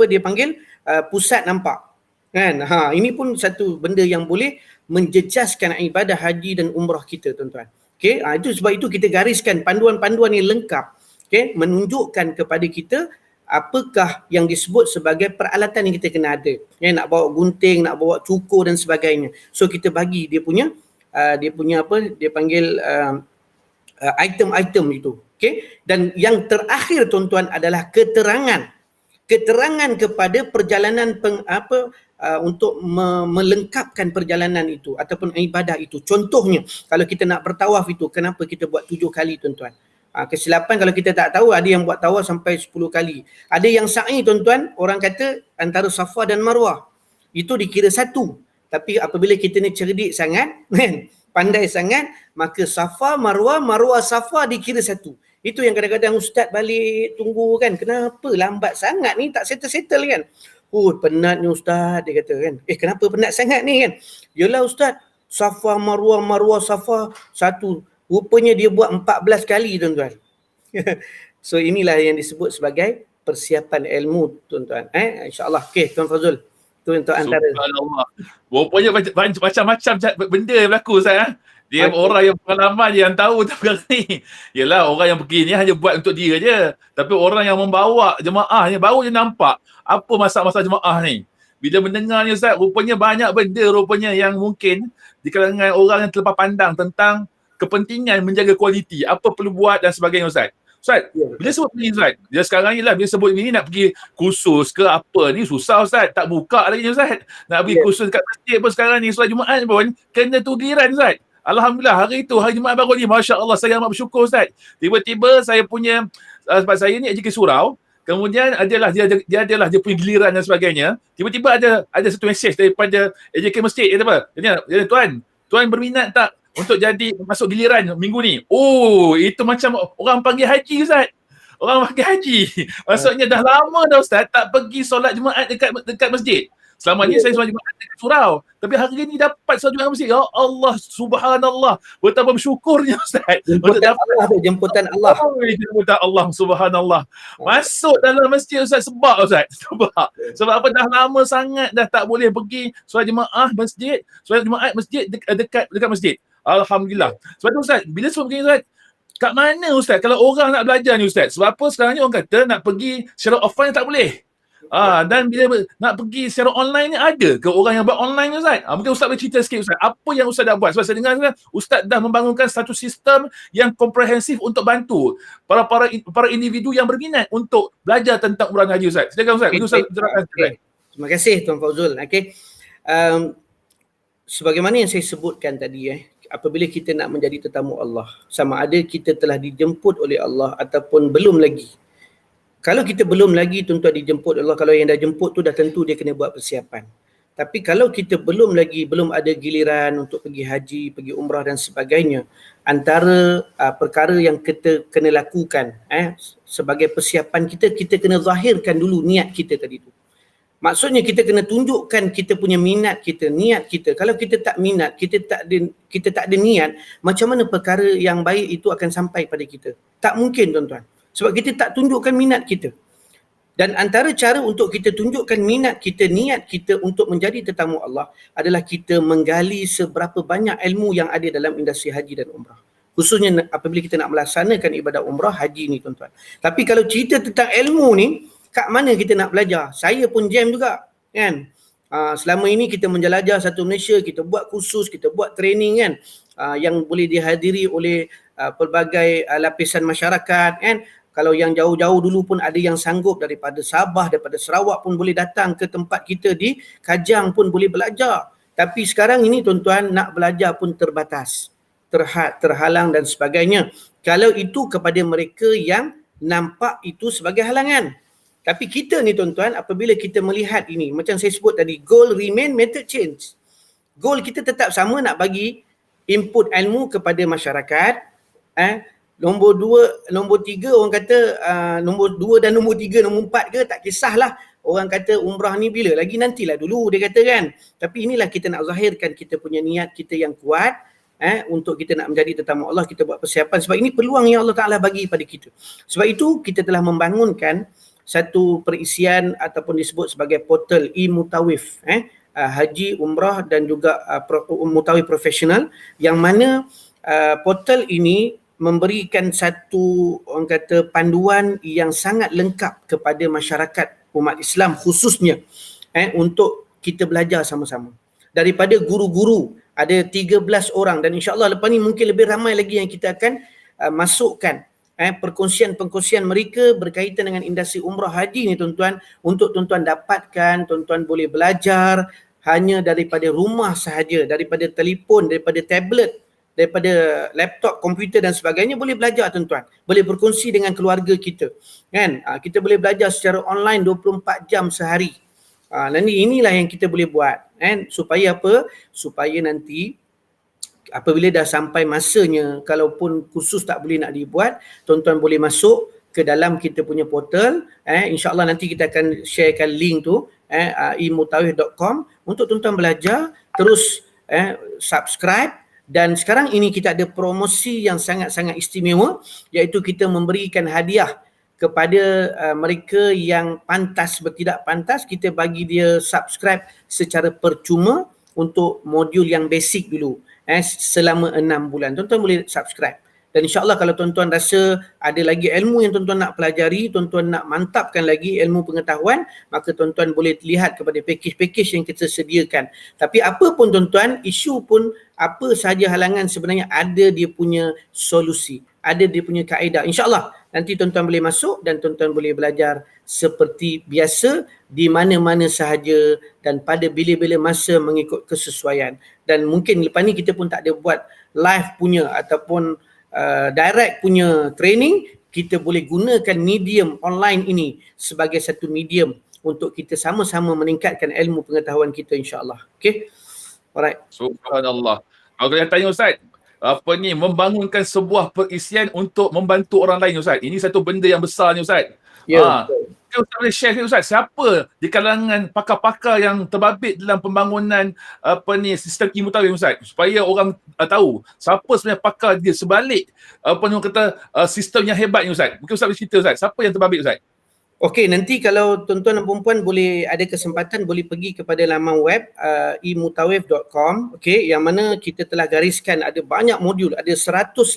dia panggil pusat nampak. Kan? Ini pun satu benda yang boleh menjejaskan ibadah haji dan umrah kita tuan-tuan. Okay? Itu sebab itu kita gariskan panduan-panduan yang lengkap. Okay? Menunjukkan kepada kita apakah yang disebut sebagai peralatan yang kita kena ada. Nak bawa gunting, nak bawa cukur dan sebagainya. So kita bagi dia punya dia panggil item-item itu. Okay? Dan yang terakhir tuan-tuan adalah keterangan kepada perjalanan untuk melengkapkan perjalanan itu ataupun ibadah itu. Contohnya, kalau kita nak bertawaf itu, kenapa kita buat 7 kali tuan-tuan? Kesilapan kalau kita tak tahu, ada yang buat tawaf sampai 10 kali. Ada yang sa'i tuan-tuan, orang kata antara Safa dan Marwah. Itu dikira satu. Tapi apabila kita ni cerdik sangat, pandai sangat, maka Safa, Marwah, Safa dikira satu. Itu yang kadang-kadang ustaz balik tunggu kan. Kenapa lambat sangat ni, tak settle-settle kan? Penat ni ustaz, dia kata kan. Kenapa penat sangat ni kan? Yalah ustaz, Safa, Marwah, Safa satu. Rupanya dia buat 14 kali tuan-tuan. So inilah yang disebut sebagai persiapan ilmu tuan-tuan. InsyaAllah. Okey, Tuan Fazul. Itu untuk antara. Subhanallah. Rupanya macam-macam benda yang berlaku Ustaz. Dia orang yang pengalaman yang tahu perkara ni. Yelah, orang yang pergi ni hanya buat untuk dia je. Tapi orang yang membawa jemaah ni baru dia nampak apa masalah-masalah jemaah ni. Bila mendengar ni Ustaz, rupanya banyak benda rupanya yang mungkin di kalangan orang yang terlepas pandang tentang kepentingan menjaga kualiti, apa perlu buat dan sebagainya Ustaz. Ustaz, bila sebut ni Ustaz, dia sekarang ni lah bila sebut ni nak pergi kursus ke apa ni susah Ustaz, tak buka lagi Ustaz. Nak pergi kursus kat masjid pun sekarang ni, solat Jumaat pun kena tu giliran Ustaz. Alhamdulillah hari itu, hari Jumaat baru ni, Masya Allah, saya amat bersyukur Ustaz. Tiba-tiba saya punya, sebab saya ni AJK Surau, kemudian dia punya giliran dan sebagainya. Tiba-tiba ada satu mesej daripada AJK Masjid, dia apa? Dia tuan berminat tak untuk jadi masuk giliran minggu ni? Itu macam orang panggil haji Ustaz. Orang panggil haji. Maksudnya dah lama dah Ustaz tak pergi solat Jumaat dekat masjid. Selama ni saya solat Jumaat dekat surau. Tapi hari ni dapat solat Jumaat masjid. Ya Allah, subhanallah. Betapa bersyukurnya Ustaz. Jemputan Allah. Jemputan Allah, subhanallah. Masuk dalam masjid Ustaz sebab Ustaz. Sebab apa, dah lama sangat dah tak boleh pergi solat Jumaat masjid dekat masjid. Alhamdulillah. Sebab tu Ustaz, bila sebut begini Ustaz, kat mana Ustaz kalau orang nak belajar ni Ustaz? Sebab apa sekarang ni orang kata nak pergi secara offline tak boleh. Dan bila nak pergi secara online ni ada ke orang yang buat online ni Ustaz? Mungkin Ustaz boleh cerita sikit Ustaz. Apa yang Ustaz dah buat? Sebab saya dengar Ustaz dah membangunkan satu sistem yang komprehensif untuk bantu para individu yang berminat untuk belajar tentang umrah haji Ustaz. Silakan Ustaz. Ustaz jelaskan. Terima kasih Tuan Fauzul. Okey. Sebagaimana yang saya sebutkan tadi, apabila kita nak menjadi tetamu Allah, sama ada kita telah dijemput oleh Allah ataupun belum lagi. Kalau kita belum lagi tuan-tuan dijemput Allah, kalau yang dah jemput tu dah tentu dia kena buat persiapan. Tapi kalau kita belum ada giliran untuk pergi haji, pergi umrah dan sebagainya, antara perkara yang kita kena lakukan sebagai persiapan kita kena zahirkan dulu niat kita tadi tu. Maksudnya kita kena tunjukkan kita punya minat kita, niat kita. Kalau kita tak minat, kita tak ada niat, macam mana perkara yang baik itu akan sampai pada kita? Tak mungkin tuan-tuan. Sebab kita tak tunjukkan minat kita. Dan antara cara untuk kita tunjukkan minat kita, niat kita untuk menjadi tetamu Allah adalah kita menggali seberapa banyak ilmu yang ada dalam industri haji dan umrah. Khususnya apabila kita nak melaksanakan ibadah umrah haji ni tuan-tuan. Tapi kalau cerita tentang ilmu ni, kat mana kita nak belajar? Saya pun jam juga kan. Selama ini kita menjelajah satu Malaysia, kita buat kursus, kita buat training kan, yang boleh dihadiri oleh pelbagai lapisan masyarakat kan. Kalau yang jauh-jauh dulu pun ada yang sanggup daripada Sabah, daripada Sarawak pun boleh datang ke tempat kita di Kajang pun boleh belajar. Tapi sekarang ini tuan-tuan nak belajar pun terbatas, terhalang dan sebagainya. Kalau itu kepada mereka yang nampak itu sebagai halangan. Tapi kita ni tuan-tuan, apabila kita melihat ini, macam saya sebut tadi, goal remain, method change. Goal kita tetap sama, nak bagi input ilmu kepada masyarakat. Nombor 2, nombor 3 orang kata nombor 2 dan nombor 3, nombor 4 ke tak kisahlah. Orang kata umrah ni bila lagi, nantilah dulu dia kata kan. Tapi inilah kita nak zahirkan kita punya niat kita yang kuat untuk kita nak menjadi tetamu Allah, kita buat persiapan sebab ini peluang yang Allah Ta'ala bagi pada kita. Sebab itu kita telah membangunkan satu perisian ataupun disebut sebagai portal e-Mutawif, haji, umrah dan juga mutawif profesional, yang mana portal ini memberikan satu orang kata panduan yang sangat lengkap kepada masyarakat umat Islam khususnya untuk kita belajar sama-sama. Daripada guru-guru ada 13 orang dan insya-Allah lepas ni mungkin lebih ramai lagi yang kita akan masukkan perkongsian-perkongsian mereka berkaitan dengan industri umrah haji ni tuan-tuan, untuk tuan-tuan dapatkan, tuan-tuan boleh belajar hanya daripada rumah sahaja, daripada telefon, daripada tablet, daripada laptop, komputer dan sebagainya, boleh belajar tuan-tuan. Boleh berkongsi dengan keluarga kita. Kan? Kita boleh belajar secara online 24 jam sehari. Dan inilah yang kita boleh buat. Kan? Supaya apa? Supaya nanti apabila dah sampai masanya, kalaupun kursus tak boleh nak dibuat, tuan-tuan boleh masuk ke dalam kita punya portal. InsyaAllah nanti kita akan sharekan link tu, e-mutawif.com, untuk tuan-tuan belajar, terus subscribe. Dan sekarang ini kita ada promosi yang sangat-sangat istimewa, iaitu kita memberikan hadiah kepada mereka yang pantas bertidak pantas. Kita bagi dia subscribe secara percuma untuk modul yang basic dulu selama 6 bulan. Tuan-tuan boleh subscribe. Dan insyaAllah kalau tuan-tuan rasa ada lagi ilmu yang tuan-tuan nak pelajari, tuan-tuan nak mantapkan lagi ilmu pengetahuan, maka tuan-tuan boleh lihat kepada package-package yang kita sediakan. Tapi apa pun tuan-tuan, isu pun, apa sahaja halangan, sebenarnya ada dia punya solusi, ada dia punya kaedah. InsyaAllah nanti tuan-tuan boleh masuk dan tuan-tuan boleh belajar seperti biasa di mana-mana sahaja dan pada bila-bila masa mengikut kesesuaian. Dan mungkin lepas ni kita pun tak ada buat live punya ataupun direct punya training, kita boleh gunakan medium online ini sebagai satu medium untuk kita sama-sama meningkatkan ilmu pengetahuan kita, insyaAllah. Okay? Alright. Subhanallah. Kalau yang tanya Ustaz, membangunkan sebuah perisian untuk membantu orang lain Ustaz. Ini satu benda yang besar ni Ustaz. Ya. Ustaz boleh share Ustaz, siapa di kalangan pakar-pakar yang terbabit dalam pembangunan sistem e-Mutawif Ustaz, supaya orang tahu siapa sebenarnya pakar dia sebalik sistem yang hebat ni Ustaz. Mungkin Ustaz boleh cerita Ustaz, siapa yang terbabit Ustaz? Okey, nanti kalau tuan-tuan dan puan-puan boleh ada kesempatan, boleh pergi kepada laman web e-mutawif.com, okey, yang mana kita telah gariskan ada banyak modul, ada 158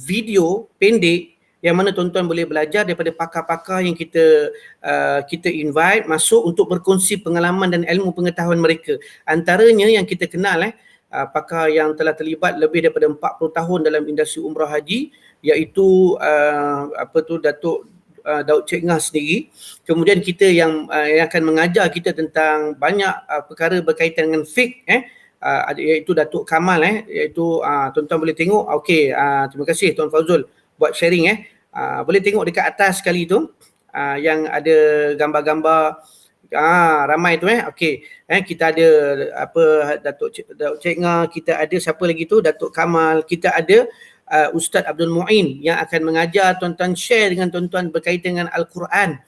video pendek yang mana tuan-tuan boleh belajar daripada pakar-pakar yang kita invite masuk untuk berkongsi pengalaman dan ilmu pengetahuan mereka. Antaranya yang kita kenal pakar yang telah terlibat lebih daripada 40 tahun dalam industri umrah haji, iaitu Datuk Daud Cik Ngah sendiri. Kemudian kita yang akan mengajar kita tentang banyak perkara berkaitan dengan fiqh, iaitu Datuk Kamal, iaitu tuan-tuan boleh tengok. Okey, terima kasih Tuan Fauzul buat sharing. Boleh tengok dekat atas sekali tu yang ada gambar-gambar ramai tu. Okey, kita ada Datuk Cik Ngah, kita ada siapa lagi tu, Datuk Kamal, kita ada Ustaz Abdul Muin yang akan mengajar tuan-tuan, share dengan tuan-tuan berkaitan dengan Al-Quran.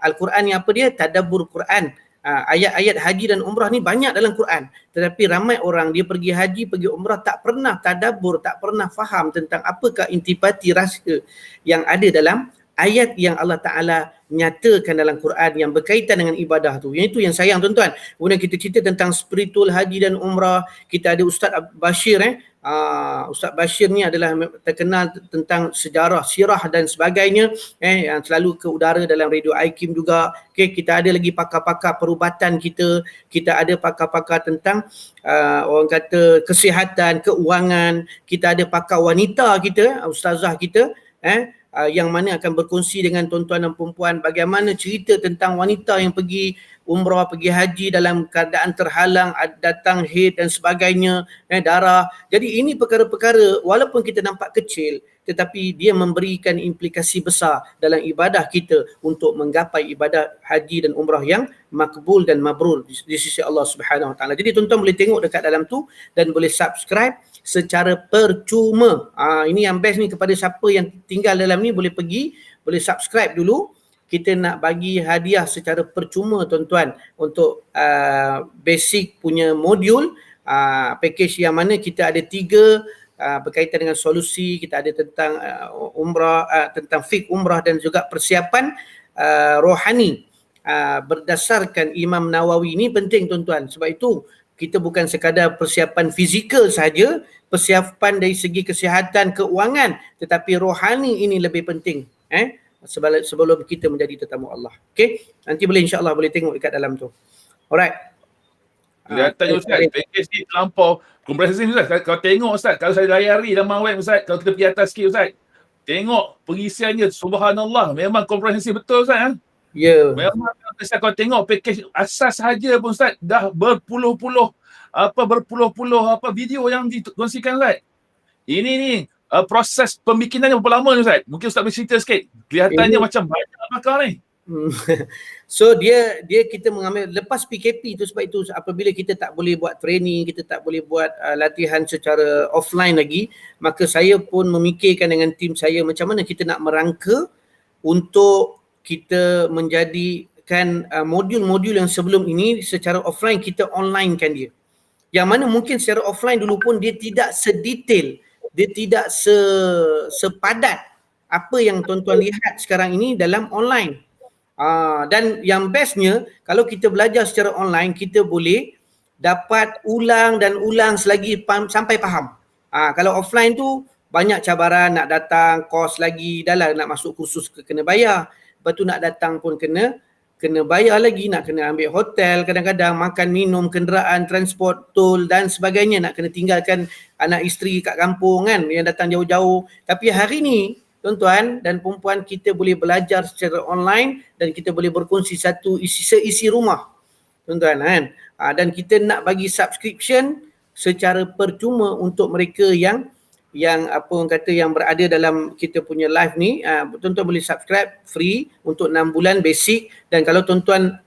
Al-Quran ni apa dia? Tadabbur Quran. Ayat-ayat haji dan umrah ni banyak dalam Quran, tetapi ramai orang dia pergi haji, pergi umrah, tak pernah tadabbur, tak pernah faham tentang apakah intipati rahsia yang ada dalam ayat yang Allah Ta'ala nyatakan dalam Quran yang berkaitan dengan ibadah tu. Yang itu yang sayang tuan-tuan. Kemudian kita cerita tentang spiritual haji dan umrah. Kita ada Ustaz Bashir. Ustaz Bashir ni adalah terkenal tentang sejarah, sirah dan sebagainya, yang selalu ke udara dalam Radio IKIM juga. Okay, kita ada lagi pakar-pakar perubatan kita ada pakar-pakar tentang orang kata kesihatan, keuangan, kita ada pakar wanita kita, ustazah kita, yang mana akan berkongsi dengan tuan-tuan dan perempuan bagaimana cerita tentang wanita yang pergi umrah, pergi haji dalam keadaan terhalang, datang haid dan sebagainya, darah. Jadi ini perkara-perkara walaupun kita nampak kecil tetapi dia memberikan implikasi besar dalam ibadah kita untuk menggapai ibadah haji dan umrah yang makbul dan mabrur di sisi Allah Subhanahu Wa Taala. Jadi tuan-tuan boleh tengok dekat dalam tu dan boleh subscribe secara percuma. Ini yang best ni, kepada siapa yang tinggal dalam ni boleh pergi, boleh subscribe dulu. Kita nak bagi hadiah secara percuma tuan-tuan untuk basic punya modul, package yang mana kita ada 3 berkaitan dengan solusi. Kita ada tentang umrah, tentang fik umrah dan juga persiapan rohani berdasarkan Imam Nawawi. Ini penting tuan-tuan, sebab itu kita bukan sekadar persiapan fizikal saja, persiapan dari segi kesihatan, keuangan, tetapi rohani ini lebih penting sebelum kita menjadi tetamu Allah. Okey, nanti boleh insya-Allah boleh tengok dekat dalam tu. Alright. Kelihatan Ustaz, package ni terlampau komprehensif Ustaz. Kalau tengok Ustaz, kalau saya layari laman web Ustaz, kalau kita pergi atas sikit Ustaz, tengok pengisiannya, subhanallah, memang komprehensif betul Ustaz. Ya. Memang Ustaz, kalau tengok package asas saja pun Ustaz, dah berpuluh-puluh video yang dikongsikan Ustaz. Ini ni proses pembikinannya berapa lama ni Ustaz? Mungkin Ustaz boleh cerita sikit. Kelihatannya macam banyak pakar ni. So dia kita mengambil lepas PKP tu, sebab itu apabila kita tak boleh buat training, kita tak boleh buat latihan secara offline lagi, maka saya pun memikirkan dengan tim saya macam mana kita nak merangka untuk kita menjadikan modul-modul yang sebelum ini secara offline kita online kan dia. Yang mana mungkin secara offline dulu pun dia tidak sedetail, dia tidak sepadat apa yang tuan-tuan lihat sekarang ini dalam online. Dan yang bestnya, kalau kita belajar secara online, kita boleh dapat ulang dan ulang selagi sampai faham. Kalau offline tu banyak cabaran, nak datang, kos lagi, dah lah nak masuk kursus kena bayar. Lepas tu nak datang pun kena bayar lagi, nak kena ambil hotel, kadang-kadang makan minum, kenderaan, transport, tol dan sebagainya, nak kena tinggalkan anak isteri kat kampung kan, yang datang jauh-jauh. Tapi hari ni tuan-tuan dan perempuan, kita boleh belajar secara online dan kita boleh berkongsi seisi rumah tuan-tuan kan. Dan kita nak bagi subscription secara percuma untuk mereka yang apa orang kata yang berada dalam kita punya live ni. Tuan-tuan boleh subscribe free untuk 6 bulan basic. Dan kalau tuan-tuan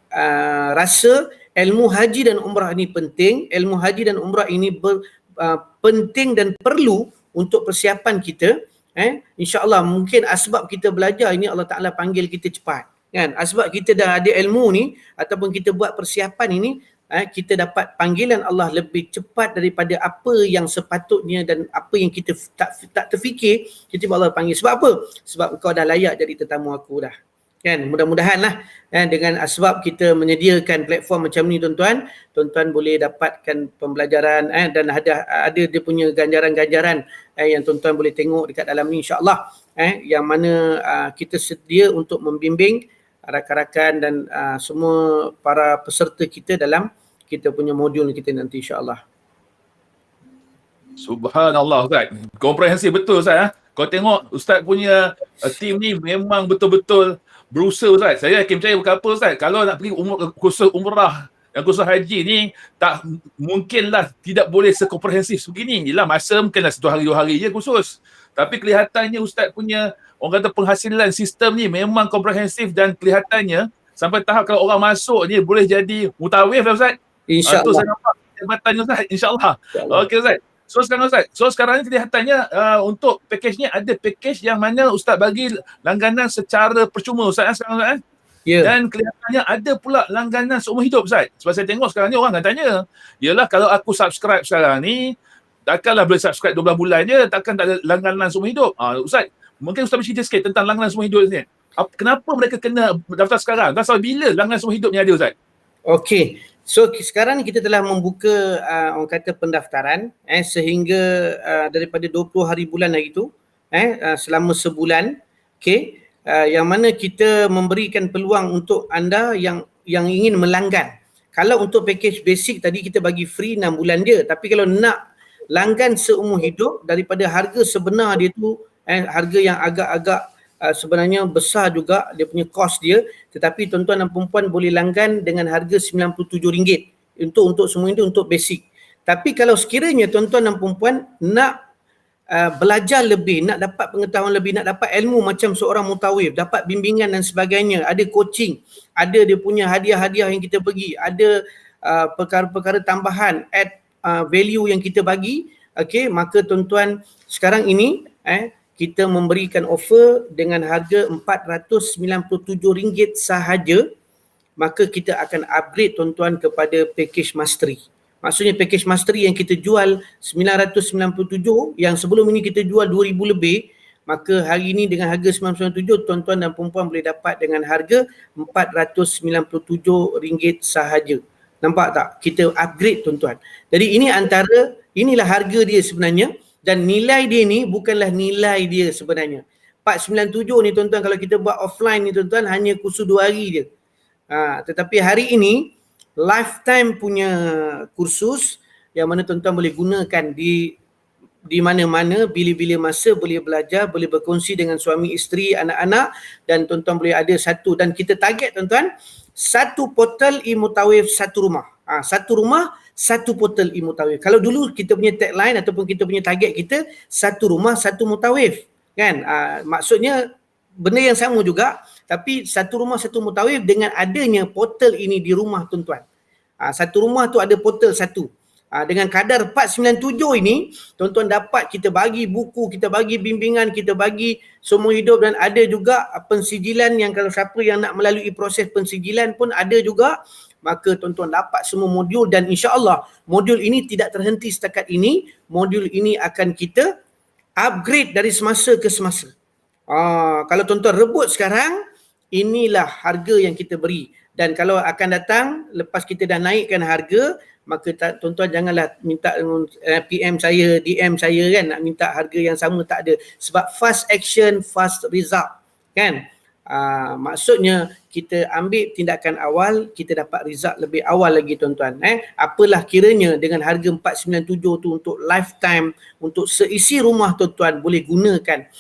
rasa ilmu haji dan umrah ini penting, ilmu haji dan umrah ini penting dan perlu untuk persiapan kita, insya-Allah mungkin asbab kita belajar ini Allah Ta'ala panggil kita cepat kan. Asbab kita dah ada ilmu ni ataupun kita buat persiapan ini, kita dapat panggilan Allah lebih cepat daripada apa yang sepatutnya dan apa yang kita tak terfikir. Kita Allah panggil. Sebab apa? Sebab engkau dah layak jadi tetamu aku dah. Kan, mudah-mudahan lah dengan asbab kita menyediakan platform macam ni tuan-tuan boleh dapatkan pembelajaran dan ada dia punya ganjaran-ganjaran yang tuan-tuan boleh tengok dekat dalam ni insya-Allah, yang mana kita sedia untuk membimbing rakan-rakan dan semua para peserta kita dalam kita punya modul kita nanti insya-Allah. Subhanallah Ustaz, komprehensif betul Ustaz. Kau tengok Ustaz punya team ni memang betul-betul berusaha Ustaz. Saya yakin percaya bukan apa Ustaz, kalau nak pergi kursus umrah dan kursus haji ni tak mungkinlah tidak boleh sekomprehensif begini. Yelah masa mungkinlah 1 hari 2 hari je kursus. Tapi kelihatannya Ustaz punya orang kata penghasilan sistem ni memang komprehensif dan kelihatannya sampai tahap kalau orang masuk ni boleh jadi mutawif lah Ustaz. InsyaAllah. Itu saya nampak jabatannya Ustaz, insyaAllah. Okey Ustaz. So sekarang ni kelihatannya untuk package ni ada package yang mana Ustaz bagi langganan secara percuma Ustaz sekarang Ustaz. Yeah. Dan kelihatannya ada pula langganan seumur hidup Ustaz. Sebab saya tengok sekarang ni orang akan tanya, yalah kalau aku subscribe sekarang ni, takkanlah boleh subscribe 12 bulan je, takkan tak ada langganan seumur hidup. Ustaz, mungkin Ustaz bercerita sikit tentang langganan seumur hidup ni. Kenapa mereka kena daftar sekarang? Dan sampai bila langganan seumur hidup ni ada Ustaz? Okey. So sekarang ni kita telah membuka orang kata pendaftaran sehingga daripada 20 hari bulan hari tu selama sebulan. Okey. Yang mana kita memberikan peluang untuk anda yang ingin melanggan. Kalau untuk package basic tadi kita bagi free 6 bulan dia, tapi kalau nak langgan seumur hidup daripada harga sebenar dia tu harga yang agak-agak sebenarnya besar juga dia punya kos dia, tetapi tuan-tuan dan perempuan boleh langgan dengan harga RM97 untuk semua itu untuk basic. Tapi kalau sekiranya tuan-tuan dan perempuan nak belajar lebih, nak dapat pengetahuan lebih, nak dapat ilmu macam seorang mutawif, dapat bimbingan dan sebagainya, ada coaching, ada dia punya hadiah-hadiah yang kita bagi, ada perkara-perkara tambahan, add value yang kita bagi, okey, maka tuan-tuan sekarang ini kita memberikan offer dengan harga RM497 sahaja, maka kita akan upgrade tuan-tuan kepada package mastery. Maksudnya package mastery yang kita jual 997, yang sebelum ini kita jual 2000 lebih, maka hari ini dengan harga 997 tuan-tuan dan perempuan boleh dapat dengan harga RM497 sahaja. Nampak tak? Kita upgrade tuan-tuan. Jadi inilah harga dia sebenarnya, dan nilai dia ni bukanlah nilai dia sebenarnya. 497 ni tuan-tuan, kalau kita buat offline ni tuan-tuan hanya kursus 2 hari je. Tetapi hari ini lifetime punya kursus yang mana tuan-tuan boleh gunakan di mana-mana, bila-bila masa boleh belajar, boleh berkongsi dengan suami, isteri, anak-anak, dan tuan-tuan boleh ada satu, dan kita target tuan-tuan, satu portal e-mutawif satu rumah. Satu rumah, satu portal e-mutawif. Kalau dulu kita punya tagline ataupun kita punya target kita, satu rumah, satu mutawif. Kan? Maksudnya benda yang sama juga, tapi satu rumah satu mutawif dengan adanya portal ini di rumah tuan-tuan. Satu rumah tu ada portal satu. Dengan kadar 497 ini, tuan-tuan dapat kita bagi buku, kita bagi bimbingan, kita bagi semua hidup, dan ada juga pensijilan yang kalau siapa yang nak melalui proses pensijilan pun ada juga. Maka tuan-tuan dapat semua modul, dan insya-Allah modul ini tidak terhenti setakat ini. Modul ini akan kita upgrade dari semasa ke semasa. Kalau tuan-tuan rebut sekarang, inilah harga yang kita beri. Dan kalau akan datang, lepas kita dah naikkan harga, maka tuan-tuan janganlah minta PM saya, DM saya kan, nak minta harga yang sama, tak ada. Sebab fast action, fast result. Kan? Maksudnya kita ambil tindakan awal, kita dapat result lebih awal lagi tuan-tuan. Apalah kiranya dengan harga 497 tu untuk lifetime, untuk seisi rumah tuan-tuan boleh gunakan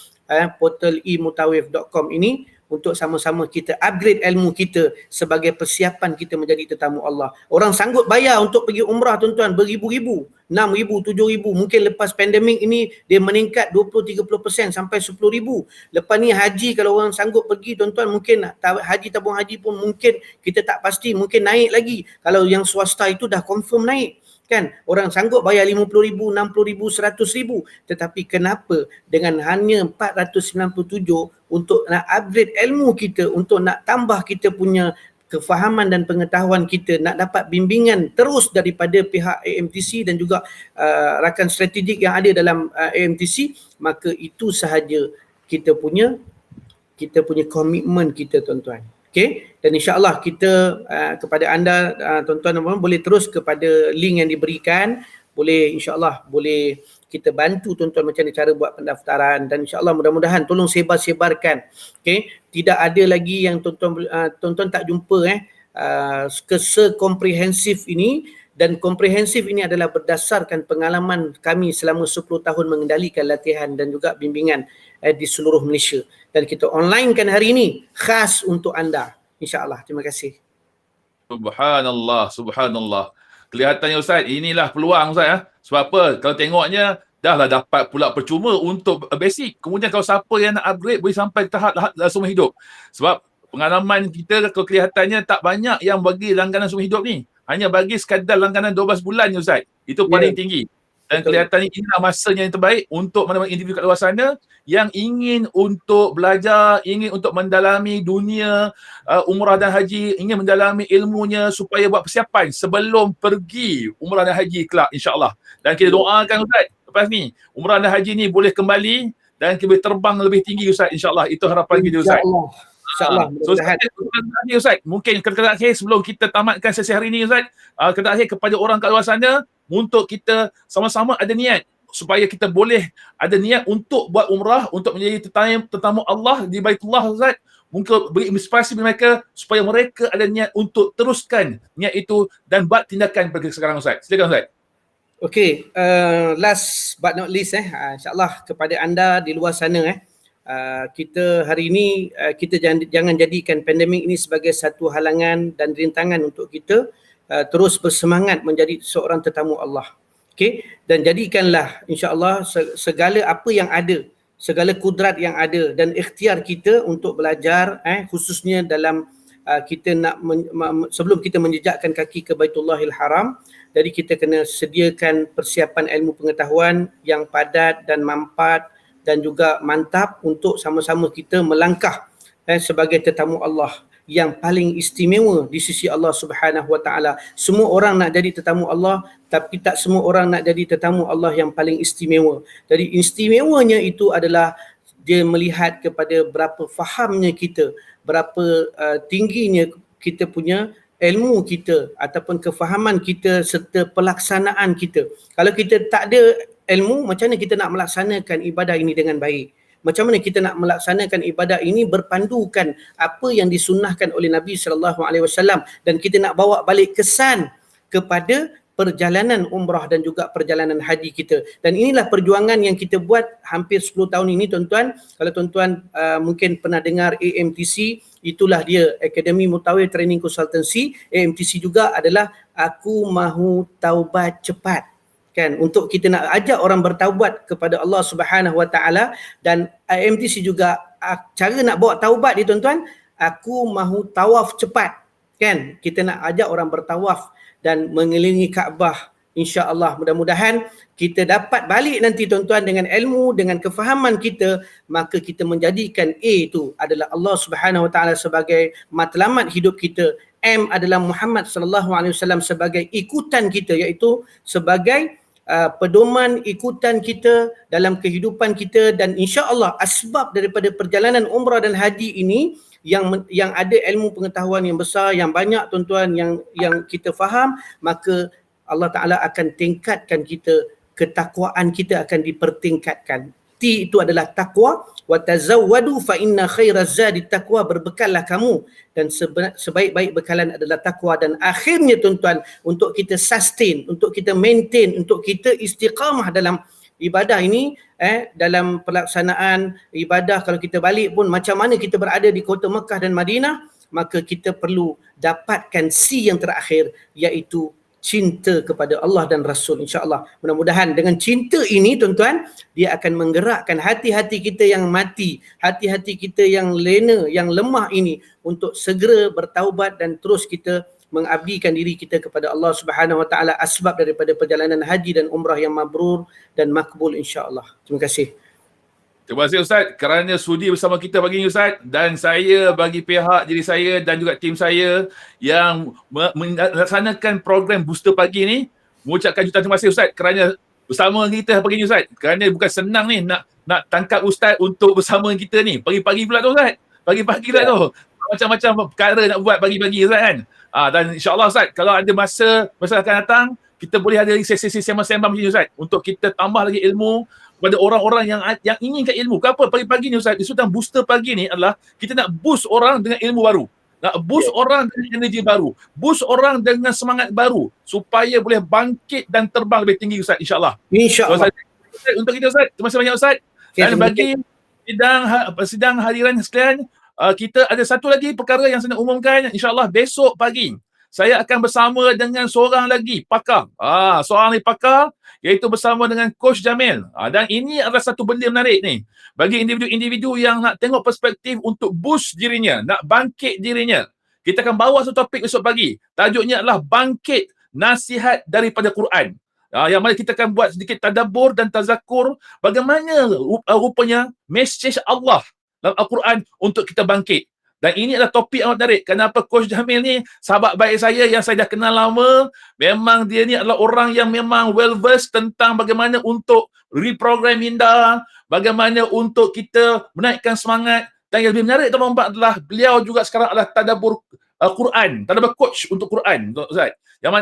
portal emutawif.com ini untuk sama-sama kita upgrade ilmu kita sebagai persiapan kita menjadi tetamu Allah. Orang sanggup bayar untuk pergi umrah tuan-tuan beribu-ribu, 6,000, 7,000. Mungkin lepas pandemik ini dia meningkat 20-30% sampai 10,000. Lepas ni haji, kalau orang sanggup pergi tuan-tuan, mungkin haji tabung haji pun mungkin kita tak pasti, mungkin naik lagi. Kalau yang swasta itu dah confirm naik. Kan? Orang sanggup bayar 50,000, 60,000, 100,000. Tetapi kenapa dengan hanya 497 untuk nak upgrade ilmu kita, untuk nak tambah kita punya kefahaman dan pengetahuan kita, nak dapat bimbingan terus daripada pihak AMTC dan juga rakan strategik yang ada dalam AMTC, maka itu sahaja kita punya komitmen kita tuan-tuan. Okay, dan insya-Allah kita kepada anda tuan-tuan dan puan boleh terus kepada link yang diberikan, boleh insya-Allah boleh kita bantu tuan-tuan macam mana cara buat pendaftaran, dan insya-Allah mudah-mudahan tolong sebar-sebarkan. Okay, tidak ada lagi yang tuan-tuan tak jumpa sekomprehensif ini, dan komprehensif ini adalah berdasarkan pengalaman kami selama 10 tahun mengendalikan latihan dan juga bimbingan di seluruh Malaysia, dan kita onlinekan hari ini khas untuk anda, insya-Allah. Terima kasih. Subhanallah, subhanallah. Kelihatannya Ustaz, inilah peluang Ustaz. Sebab apa? Kalau tengoknya dah lah dapat pula percuma untuk basic. Kemudian kalau siapa yang nak upgrade boleh sampai tahap seumur hidup. Sebab pengalaman kita kalau kelihatannya tak banyak yang bagi langganan seumur hidup ni. Hanya bagi sekadar langganan 12 bulan je Ustaz. Itu paling tinggi. Dan kelihatannya inilah masanya yang terbaik untuk mana-mana individu kat luar sana yang ingin untuk belajar, ingin untuk mendalami dunia umrah dan haji, ingin mendalami ilmunya supaya buat persiapan sebelum pergi umrah dan haji kelak insya-Allah. Dan kita doakan Ustaz, lepas ni umrah dan haji ni boleh kembali dan kita boleh terbang lebih tinggi Ustaz, insya-Allah. Itu harapan kita Ustaz. InsyaAllah. So Ustaz, mungkin kata-kata akhir sebelum kita tamatkan sesi hari ini Ustaz, kata akhir kepada orang kat luar sana untuk kita sama-sama ada niat supaya kita boleh ada niat untuk buat umrah, untuk menjadi tetamu Allah di Baitullah Ustaz. Mungkin beri inspirasi mereka supaya mereka ada niat untuk teruskan niat itu dan buat tindakan pada sekarang Ustaz. Silakan Ustaz. Okay, last but not least insyaAllah kepada anda di luar sana Kita hari ini kita jangan jadikan pandemik ini sebagai satu halangan dan rintangan untuk kita terus bersemangat menjadi seorang tetamu Allah. Okey, dan jadikanlah insya-Allah segala apa yang ada, segala kudrat yang ada dan ikhtiar kita untuk belajar khususnya dalam kita nak sebelum kita menjejakkan kaki ke Baitullahil Haram. Jadi kita kena sediakan persiapan ilmu pengetahuan yang padat dan mampat dan juga mantap untuk sama-sama kita melangkah sebagai tetamu Allah yang paling istimewa di sisi Allah Subhanahu Wa Taala. Semua orang nak jadi tetamu Allah, tapi tak semua orang nak jadi tetamu Allah yang paling istimewa. Jadi istimewanya itu adalah dia melihat kepada berapa fahamnya kita, berapa tingginya kita punya ilmu kita ataupun kefahaman kita serta pelaksanaan kita. Kalau kita tak ada ilmu, macam mana kita nak melaksanakan ibadah ini dengan baik? Macam mana kita nak melaksanakan ibadah ini berpandukan apa yang disunnahkan oleh Nabi SAW dan kita nak bawa balik kesan kepada perjalanan umrah dan juga perjalanan haji kita. Dan inilah perjuangan yang kita buat hampir 10 tahun ini tuan-tuan. Kalau tuan-tuan mungkin pernah dengar AMTC, itulah dia, Academy Mutawil Training Consultancy. AMTC juga adalah Aku Mahu Taubat Cepat. Kan, untuk kita nak ajak orang bertaubat kepada Allah Subhanahu Wa Taala. Dan AMTC juga cara nak bawa taubat ni tuan-tuan, Aku Mahu Tawaf Cepat. Kan, kita nak ajak orang bertawaf dan mengelilingi Kaabah. InsyaAllah mudah-mudahan kita dapat balik nanti tuan-tuan dengan ilmu, dengan kefahaman kita, maka kita menjadikan A itu adalah Allah Subhanahu Wa Taala sebagai matlamat hidup kita. M adalah Muhammad sallallahu alaihi wasallam sebagai ikutan kita, iaitu sebagai pedoman ikutan kita dalam kehidupan kita. Dan insya-Allah asbab daripada perjalanan umrah dan haji ini yang ada ilmu pengetahuan yang besar, yang banyak tuan-tuan, yang kita faham, maka Allah Ta'ala akan tingkatkan kita, ketakwaan kita akan dipertingkatkan. T itu adalah takwa. Wa tazawwadu fa inna khairaz zadi taqwa, berbekallah kamu dan sebaik-baik bekalan adalah takwa. Dan akhirnya tuan-tuan, untuk kita sustain, untuk kita maintain, untuk kita istiqamah dalam ibadah ini, dalam pelaksanaan ibadah, kalau kita balik pun macam mana kita berada di kota Mekah dan Madinah, maka kita perlu dapatkan C yang terakhir, iaitu cinta kepada Allah dan Rasul. InsyaAllah mudah-mudahan dengan cinta ini tuan-tuan, dia akan menggerakkan hati-hati kita yang mati, hati-hati kita yang lena, yang lemah ini untuk segera bertaubat dan terus kita mengabdikan diri kita kepada Allah Subhanahu Wa Taala, asbab daripada perjalanan haji dan umrah yang mabrur dan makbul insya-Allah. Terima kasih. Terima kasih Ustaz kerana sudi bersama kita pagi ini Ustaz, dan saya bagi pihak diri saya dan juga tim saya yang melaksanakan program booster pagi ni mengucapkan jutaan terima kasih Ustaz kerana bersama kita pagi ini Ustaz, kerana bukan senang ni nak tangkap Ustaz untuk bersama kita ni pagi-pagi pula tu Ustaz, pagi-pagi pula tu macam-macam perkara nak buat pagi-pagi Ustaz kan. Dan insyaAllah Ustaz, kalau ada masa akan datang, kita boleh ada sesi-sesi sembang-sembang macam ni Ustaz, untuk kita tambah lagi ilmu kepada orang-orang yang inginkan ilmu. Kenapa pagi-pagi ni Ustaz, disebutkan booster pagi ni adalah kita nak boost orang dengan ilmu baru, nak boost orang dengan energi baru, boost orang dengan semangat baru supaya boleh bangkit dan terbang lebih tinggi Ustaz, insyaAllah. InsyaAllah. Untuk kita Ustaz, terima kasih banyak Ustaz. Dan bagi sidang hadiran sekalian, kita ada satu lagi perkara yang saya nak umumkan. InsyaAllah besok pagi saya akan bersama dengan seorang lagi pakar. Seorang ni pakar, iaitu bersama dengan Coach Jamil. Dan ini adalah satu benda menarik ni bagi individu-individu yang nak tengok perspektif untuk boost dirinya, nak bangkit dirinya. Kita akan bawa satu topik besok pagi. Tajuknya adalah bangkit nasihat daripada Quran. Yang mana kita akan buat sedikit tadabbur dan tazakur bagaimana rupanya mesej Allah dalam Al-Quran untuk kita bangkit. Dan ini adalah topik yang menarik. Kenapa Coach Jamil ni sahabat baik saya yang saya dah kenal lama. Memang dia ni adalah orang yang memang well versed tentang bagaimana untuk reprogram minda, bagaimana untuk kita menaikkan semangat. Dan yang lebih menarik teman-teman adalah beliau juga sekarang adalah tadabbur Quran, tadabbur coach untuk Quran, Ustaz. Yang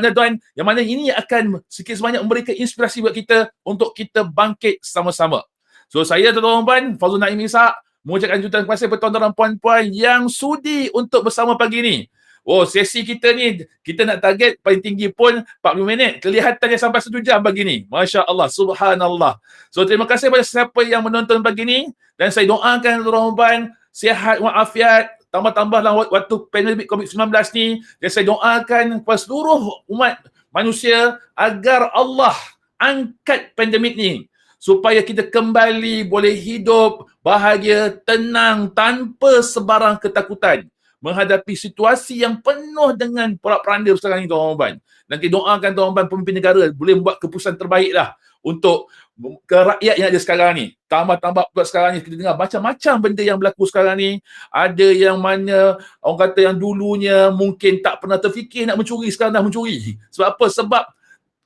mana ini akan sikit sebanyak memberikan inspirasi buat kita untuk kita bangkit sama-sama. So saya tuan-tuan, Fazul Naim Ishak, mengucapkan jutaan terima kasih kepada tuan-tuan dan puan-puan yang sudi untuk bersama pagi ni Oh, sesi kita ni, kita nak target paling tinggi pun 40 minit. Kelihatannya sampai 1 jam pagi ni. Masya Allah, subhanallah. So, terima kasih kepada siapa yang menonton pagi ni. Dan saya doakan Ramadan sihat walafiat, tambah-tambahlah waktu pandemik COVID-19 ni. Dan saya doakan kepada seluruh umat manusia agar Allah angkat pandemik ni supaya kita kembali boleh hidup bahagia, tenang, tanpa sebarang ketakutan menghadapi situasi yang penuh dengan porak-poranda sekarang ni, tuan-tuan. Dan kita doakan tuan-tuan pemimpin negara boleh buat keputusan terbaik lah untuk ke rakyat yang ada sekarang ni. Tambah-tambah pula sekarang ni kita dengar macam-macam benda yang berlaku sekarang ni. Ada yang mana orang kata yang dulunya mungkin tak pernah terfikir nak mencuri, sekarang dah mencuri. Sebab apa? Sebab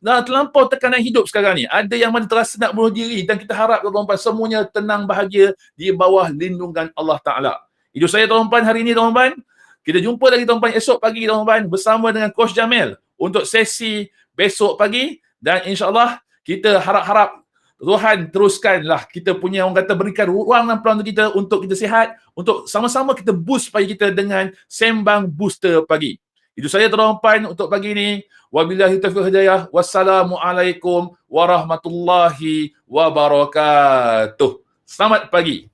terlampau tekanan hidup sekarang ni. Ada yang mana terasa nak bunuh diri, dan kita harap tuan-tuan semuanya tenang bahagia di bawah lindungan Allah Ta'ala. Itu saya tuan-tuan hari ini tuan-tuan. Kita jumpa lagi tuan-tuan esok pagi tuan-tuan bersama dengan Coach Jamil untuk sesi besok pagi, dan insyaAllah kita harap-harap Tuhan teruskanlah kita punya, orang kata, berikan ruang dan peluang untuk kita sihat, untuk sama-sama kita boost pagi kita dengan Sembang Booster Pagi. Itu saya tuan-tuan untuk pagi ini. Wabillahi taufiq hidayah. Wassalamualaikum warahmatullahi wabarakatuh. Selamat pagi.